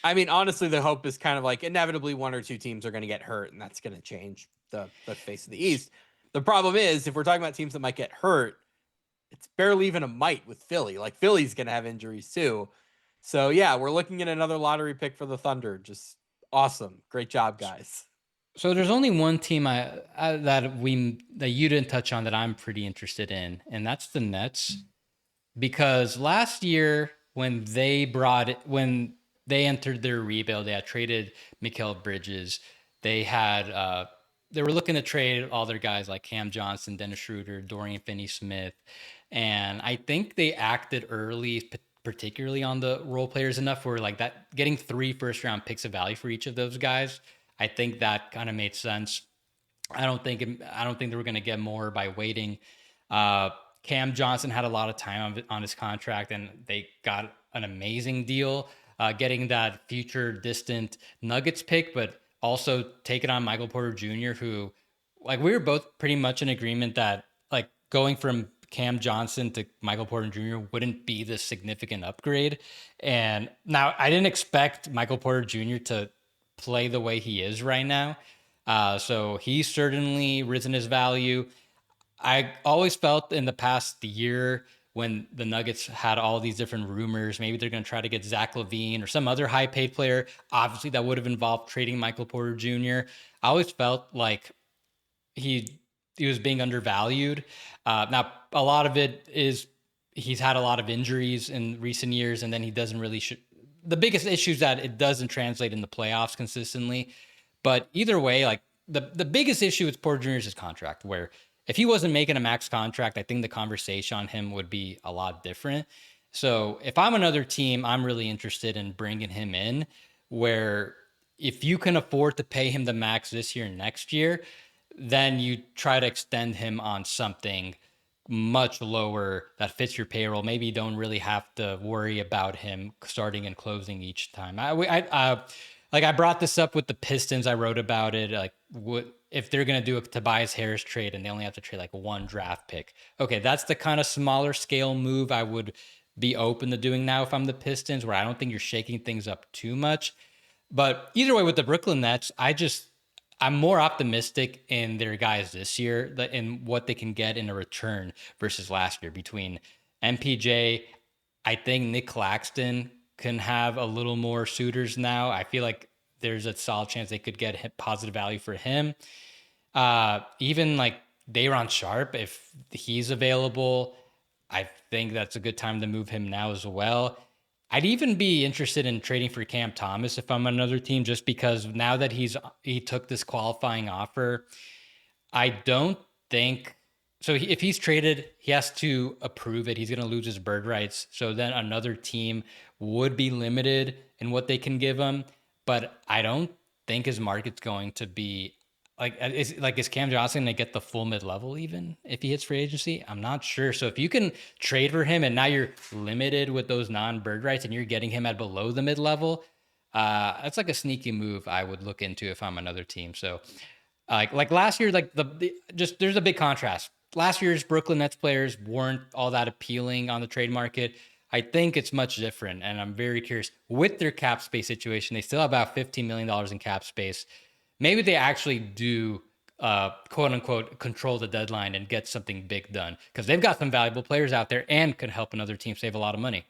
I mean, honestly, the hope is kind of like inevitably 1 or 2 teams are going to get hurt, and that's going to change the face of the East. The problem is, if we're talking about teams that might get hurt, it's barely even a might with Philly. Like Philly's going to have injuries too. So yeah, we're looking at another lottery pick for the Thunder. Just awesome. Great job, guys.
So there's only one team that you didn't touch on that I'm pretty interested in, and that's the Nets. Because last year when they entered their rebuild, they had traded Mikal Bridges. They were looking to trade all their guys like Cam Johnson, Dennis Schroeder, Dorian Finney-Smith, and I think they acted early, particularly on the role players enough where like that getting 3 first-round picks of value for each of those guys. I think that kind of made sense. I don't think they were going to get more by waiting. Cam Johnson had a lot of time on his contract, and they got an amazing deal, getting that future distant Nuggets pick, but also taking on Michael Porter Jr., who, like, we were both pretty much in agreement that, like, going from Cam Johnson to Michael Porter Jr. wouldn't be this significant upgrade. And now I didn't expect Michael Porter Jr. to play the way he is right now. So he's certainly risen his value. I always felt in the past year when the Nuggets had all these different rumors, maybe they're going to try to get Zach LaVine or some other high paid player. Obviously, that would have involved trading Michael Porter Jr. I always felt like he was being undervalued. Now, a lot of it is he's had a lot of injuries in recent years, and then he doesn't really. The biggest issue is that it doesn't translate in the playoffs consistently. But either way, like the biggest issue with Porter Jr. is his contract, where if he wasn't making a max contract, I think the conversation on him would be a lot different. So if I'm another team, I'm really interested in bringing him in, where if you can afford to pay him the max this year and next year, then you try to extend him on something much lower that fits your payroll. Maybe you don't really have to worry about him starting and closing each time. I brought this up with the Pistons. I wrote about it. Like, if they're going to do a Tobias Harris trade and they only have to trade like 1 draft pick. Okay, that's the kind of smaller scale move I would be open to doing now if I'm the Pistons, where I don't think you're shaking things up too much. But either way, with the Brooklyn Nets, I'm more optimistic in their guys this year, in what they can get in a return versus last year. Between MPJ, I think Nick Claxton can have a little more suitors now. I feel like there's a solid chance they could get positive value for him. Even like Day'Ron Sharp, if he's available, I think that's a good time to move him now as well. I'd even be interested in trading for Cam Thomas if I'm another team, just because now that he took this qualifying offer, I don't think so. If he's traded, he has to approve it. He's going to lose his bird rights. So then another team would be limited in what they can give him. But I don't think his market's going to be is Cam Johnson going to get the full mid level even if he hits free agency? I'm not sure. So if you can trade for him and now you're limited with those non bird rights and you're getting him at below the mid level, that's like a sneaky move I would look into if I'm another team. So like last year, like just there's a big contrast. Last year's Brooklyn Nets players weren't all that appealing on the trade market. I think it's much different, and I'm very curious with their cap space situation. They still have about $15 million in cap space. Maybe they actually do quote unquote control the deadline and get something big done because they've got some valuable players out there and could help another team save a lot of money.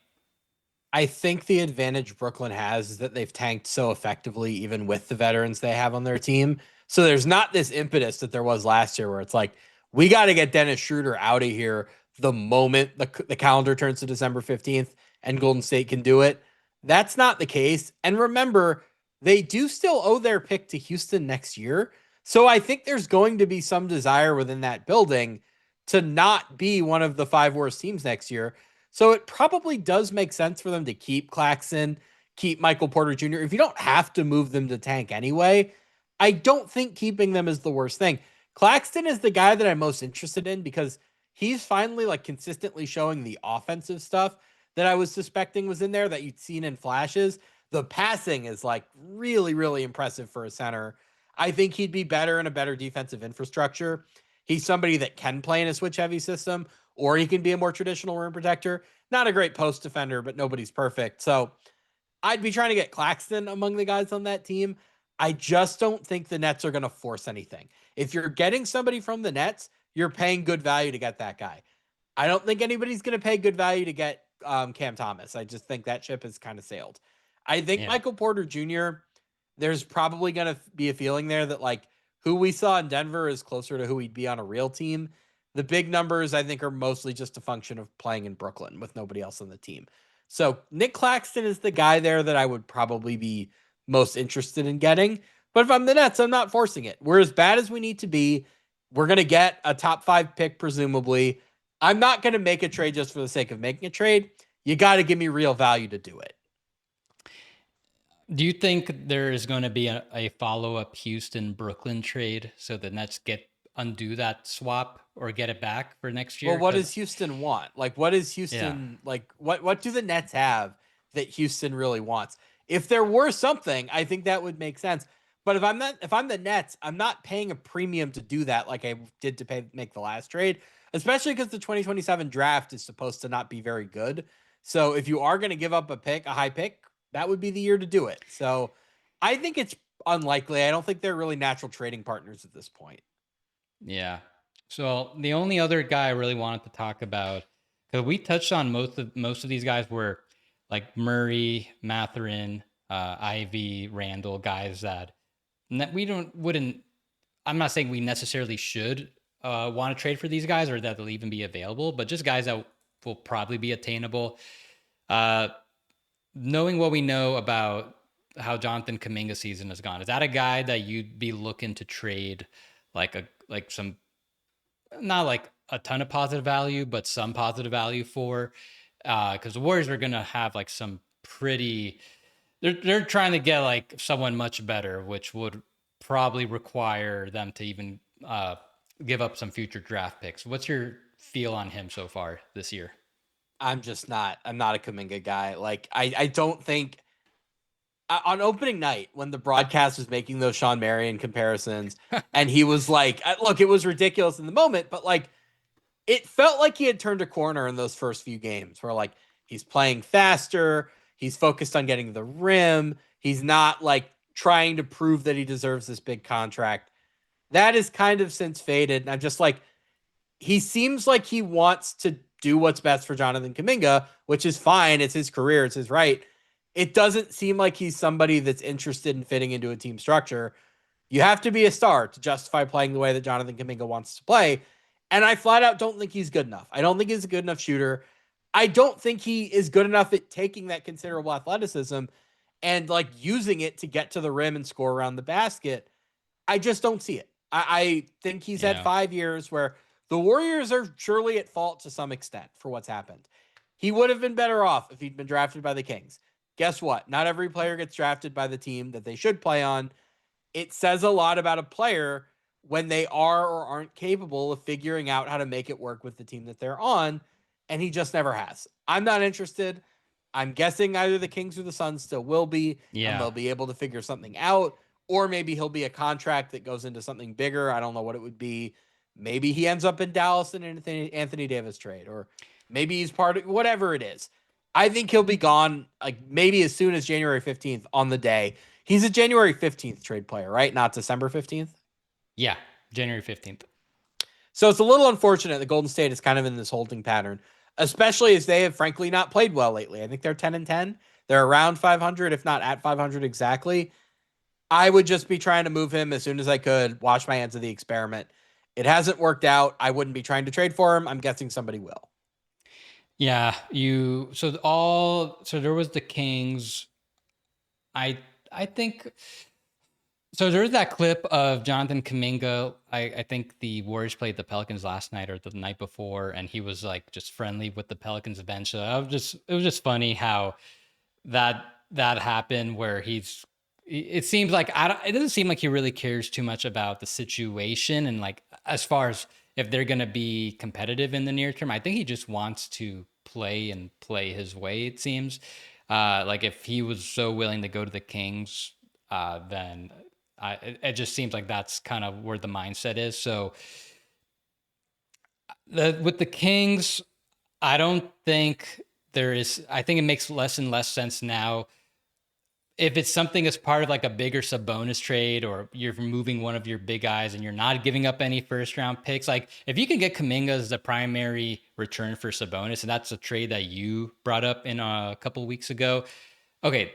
I think the advantage Brooklyn has is that they've tanked so effectively, even with the veterans they have on their team. So there's not this impetus that there was last year where it's like, we got to get Dennis Schroeder out of here the moment the calendar turns to December 15th and Golden State can do it. That's not the case. And remember, they do still owe their pick to Houston next year. So I think there's going to be some desire within that building to not be one of the 5 worst teams next year. So it probably does make sense for them to keep Claxton, keep Michael Porter Jr. If you don't have to move them to tank anyway, I don't think keeping them is the worst thing. Claxton is the guy that I'm most interested in because he's finally like consistently showing the offensive stuff that I was suspecting was in there that you'd seen in flashes. The passing is like really, really impressive for a center. I think he'd be better in a better defensive infrastructure. He's somebody that can play in a switch heavy system, or he can be a more traditional rim protector. Not a great post defender, but nobody's perfect. So I'd be trying to get Claxton among the guys on that team. I just don't think the Nets are going to force anything. If you're getting somebody from the Nets, you're paying good value to get that guy. I don't think anybody's going to pay good value to get Cam Thomas. I just think that ship has kind of sailed. I think Michael Porter Jr., there's probably going to be a feeling there that like who we saw in Denver is closer to who he'd be on a real team. The big numbers, I think, are mostly just a function of playing in Brooklyn with nobody else on the team. So Nick Claxton is the guy there that I would probably be most interested in getting. But if I'm the Nets, I'm not forcing it. We're as bad as we need to be. We're going to get a top 5 pick, presumably. I'm not going to make a trade just for the sake of making a trade. You got to give me real value to do it.
Do you think there is going to be a follow-up Houston-Brooklyn trade so the Nets undo that swap or get it back for next year?
Well, what does Houston want? Like, what is Houston like? What do the Nets have that Houston really wants? If there were something, I think that would make sense. But if I'm the Nets, I'm not paying a premium to do that like I did to make the last trade, especially because the 2027 draft is supposed to not be very good. So if you are going to give up a high pick, that would be the year to do it. So I think it's unlikely. I don't think they're really natural trading partners at this point.
Yeah. So the only other guy I really wanted to talk about, because we touched on most of these guys were like Murray, Mathurin, Ivy, Randall, guys that wouldn't. I'm not saying we necessarily should want to trade for these guys or that they'll even be available, but just guys that will probably be attainable. Knowing what we know about how Jonathan Kuminga season has gone, is that a guy that you'd be looking to trade like some, not like a ton of positive value, but some positive value for? Because the Warriors are going to have like some pretty, they're trying to get like someone much better, which would probably require them to even give up some future draft picks. What's your feel on him so far this year?
I'm not a Kuminga guy. Like, I don't think on opening night when the broadcast was making those Sean Marion comparisons and he was like, look, it was ridiculous in the moment, but like, it felt like he had turned a corner in those first few games where like he's playing faster. He's focused on getting the rim. He's not like trying to prove that he deserves this big contract. That is kind of since faded. And I'm just like, he seems like he wants to do what's best for Jonathan Kuminga, which is fine. It's his career. It's his right. It doesn't seem like he's somebody that's interested in fitting into a team structure. You have to be a star to justify playing the way that Jonathan Kuminga wants to play. And I flat out don't think he's good enough. I don't think he's a good enough shooter. I don't think he is good enough at taking that considerable athleticism and like using it to get to the rim and score around the basket. I just don't see it. I think he's had
Yeah.
5 years where the Warriors are surely at fault to some extent for what's happened. He would have been better off if he'd been drafted by the Kings. Guess what? Not every player gets drafted by the team that they should play on. It says a lot about a player when they are or aren't capable of figuring out how to make it work with the team that they're on, and he just never has. I'm not interested. I'm guessing either the Kings or the Suns still will be, and
Yeah.
they'll be able to figure something out, or maybe he'll be a contract that goes into something bigger. I don't know what it would be. Maybe he ends up in Dallas in an Anthony Davis trade, or maybe he's part of whatever it is. I think he'll be gone like maybe as soon as January 15th on the day. He's a January 15th trade player, right? Not December 15th.
Yeah. January 15th.
So it's a little unfortunate that Golden State is kind of in this holding pattern, especially as they have frankly not played well lately. I think they're 10-10. They're around 500, if not at 500 exactly. I would just be trying to move him as soon as I could, wash my hands of the experiment. It hasn't worked out. I wouldn't be trying to trade for him. I'm guessing somebody will.
Yeah, so there was the Kings. I think so. There's that clip of Jonathan Kuminga. I think the Warriors played the Pelicans last night or the night before, and he was like just friendly with the Pelicans bench. So it was just funny how that happened where it seems like it doesn't seem like he really cares too much about the situation and like as far as if they're going to be competitive in the near term. I think he just wants to play his way, it seems. Like if he was so willing to go to the Kings, then it just seems like that's kind of where the mindset is. So with the Kings, I don't think I think it makes less and less sense now. If it's something as part of like a bigger Sabonis trade, or you're moving one of your big guys and you're not giving up any first round picks, like if you can get Kuminga as the primary return for Sabonis, and that's a trade that you brought up in a couple of weeks ago, okay,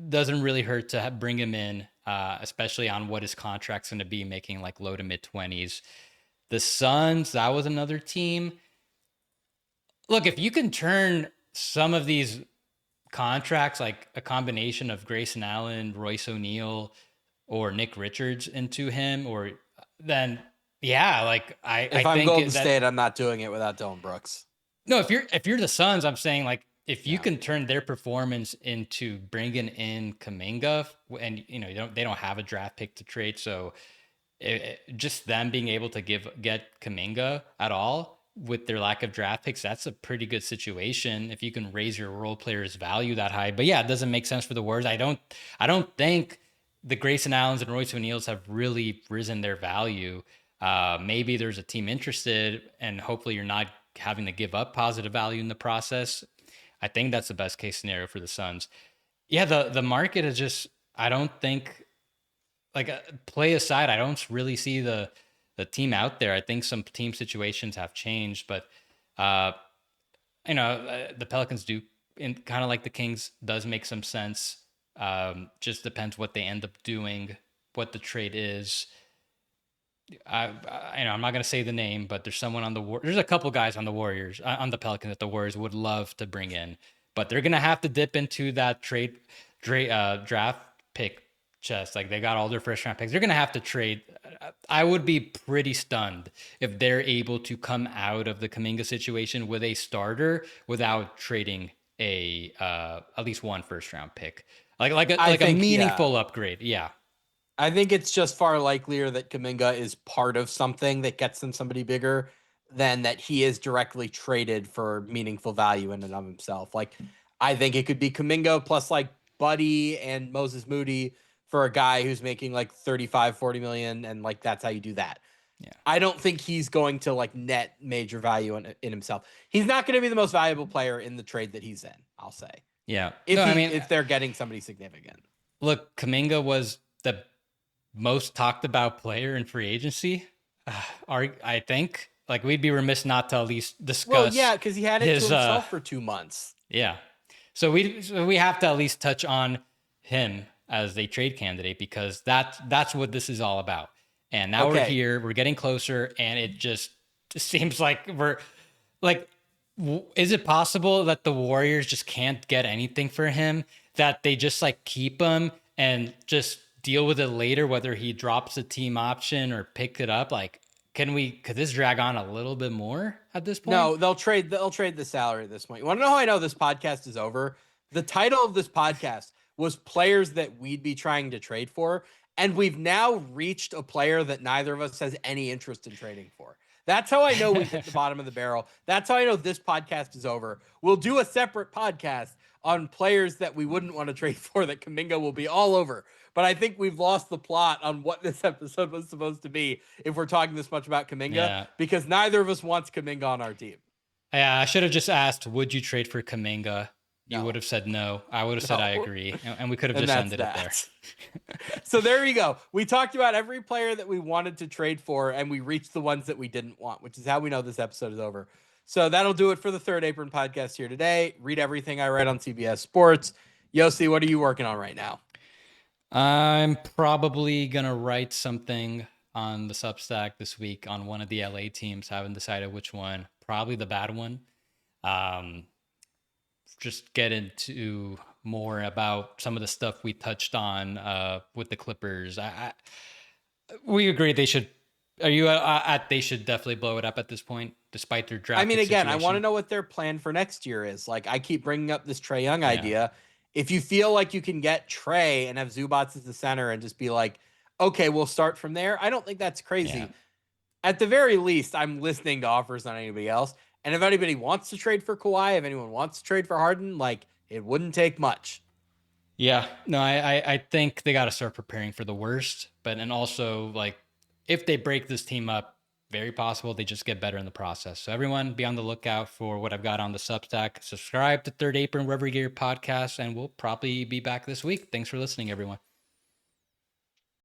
doesn't really hurt to bring him in, especially on what his contract's going to be, making like low to mid 20s. The Suns, that was another team. Look, if you can turn some of these contracts, like a combination of Grayson Allen, Royce O'Neal, or Nick Richards into him, or then yeah, like
If
I
I'm
think
Golden State, I'm not doing it without Dillon Brooks.
No, if you're the Suns, I'm saying like if you can turn their performance into bringing in Kuminga, and you know they don't have a draft pick to trade, so just them being able to get Kuminga at all with their lack of draft picks, that's a pretty good situation if you can raise your role players' value that high. But yeah, it doesn't make sense for the Warriors. I don't think the Grayson Allens and Royce O'Neals have really risen their value. Maybe there's a team interested, and hopefully you're not having to give up positive value in the process. I think that's the best case scenario for the Suns. Yeah, the market is just, I don't think, like play aside, I don't really see the team out there. I think some team situations have changed, but the Pelicans do, and kind of like the Kings, does make some sense. Just depends what they end up doing, what the trade is. I'm not going to say the name, but there's someone on there's a couple guys on the Warriors, on the Pelicans that the Warriors would love to bring in, but they're going to have to dip into that draft pick chest. Like they got all their first round picks. They're going to have to trade. I would be pretty stunned if they're able to come out of the Kuminga situation with a starter without trading at least one first round pick, like a meaningful upgrade. Yeah.
I think it's just far likelier that Kuminga is part of something that gets them somebody bigger than that he is directly traded for meaningful value in and of himself. Like, I think it could be Kuminga plus like Buddy and Moses Moody for a guy who's making like 35, 40 million. And like, that's how you do that.
Yeah.
I don't think he's going to like net major value in himself. He's not going to be the most valuable player in the trade that he's in, I'll say.
Yeah.
If they're getting somebody significant.
Look, Kuminga was the most talked about player in free agency. I think like we'd be remiss not to at least discuss.
Well, yeah, because he had it to himself for 2 months.
Yeah, so we have to at least touch on him. as a trade candidate, because that's what this is all about. And now we're here, we're getting closer, and it just seems like we're like, is it possible that the Warriors just can't get anything for him, that they just like keep him and just deal with it later, whether he drops a team option or pick it up? Like, could this drag on a little bit more at this point?
No, they'll trade the salary at this point. You want to know how I know this podcast is over? The title of this podcast was players that we'd be trying to trade for, and we've now reached a player that neither of us has any interest in trading for. That's how I know we hit the bottom of the barrel. That's how I know this podcast is over. We'll do a separate podcast on players that we wouldn't want to trade for that Kuminga will be all over. But I think we've lost the plot on what this episode was supposed to be if we're talking this much about Kuminga, because neither of us wants Kuminga on our team.
Yeah, I should have just asked, would you trade for Kuminga? You would have said no. I would have said I agree. And we could have just ended it there.
So there you go. We talked about every player that we wanted to trade for, and we reached the ones that we didn't want, which is how we know this episode is over. So that'll do it for the Third Apron podcast here today. Read everything I write on CBS Sports. Yossi, what are you working on right now?
I'm probably going to write something on the Substack this week on one of the LA teams. I haven't decided which one. Probably the bad one. Just get into more about some of the stuff we touched on with the Clippers. We agree they should. Are you at they should definitely blow it up at this point, despite their draft?
I mean, again, situation? I want to know what their plan for next year is. Like, I keep bringing up this Trae Young idea. If you feel like you can get Trae and have Zubac as the center and just be like, okay, we'll start from there, I don't think that's crazy. Yeah. At the very least, I'm listening to offers on anybody else. And if anybody wants to trade for Kawhi, if anyone wants to trade for Harden, like, it wouldn't take much.
Yeah, no, I think they got to start preparing for the worst. And also, like, if they break this team up, very possible they just get better in the process. So everyone, be on the lookout for what I've got on the Substack. Subscribe to Third Apron wherever you get your podcasts, and we'll probably be back this week. Thanks for listening, everyone.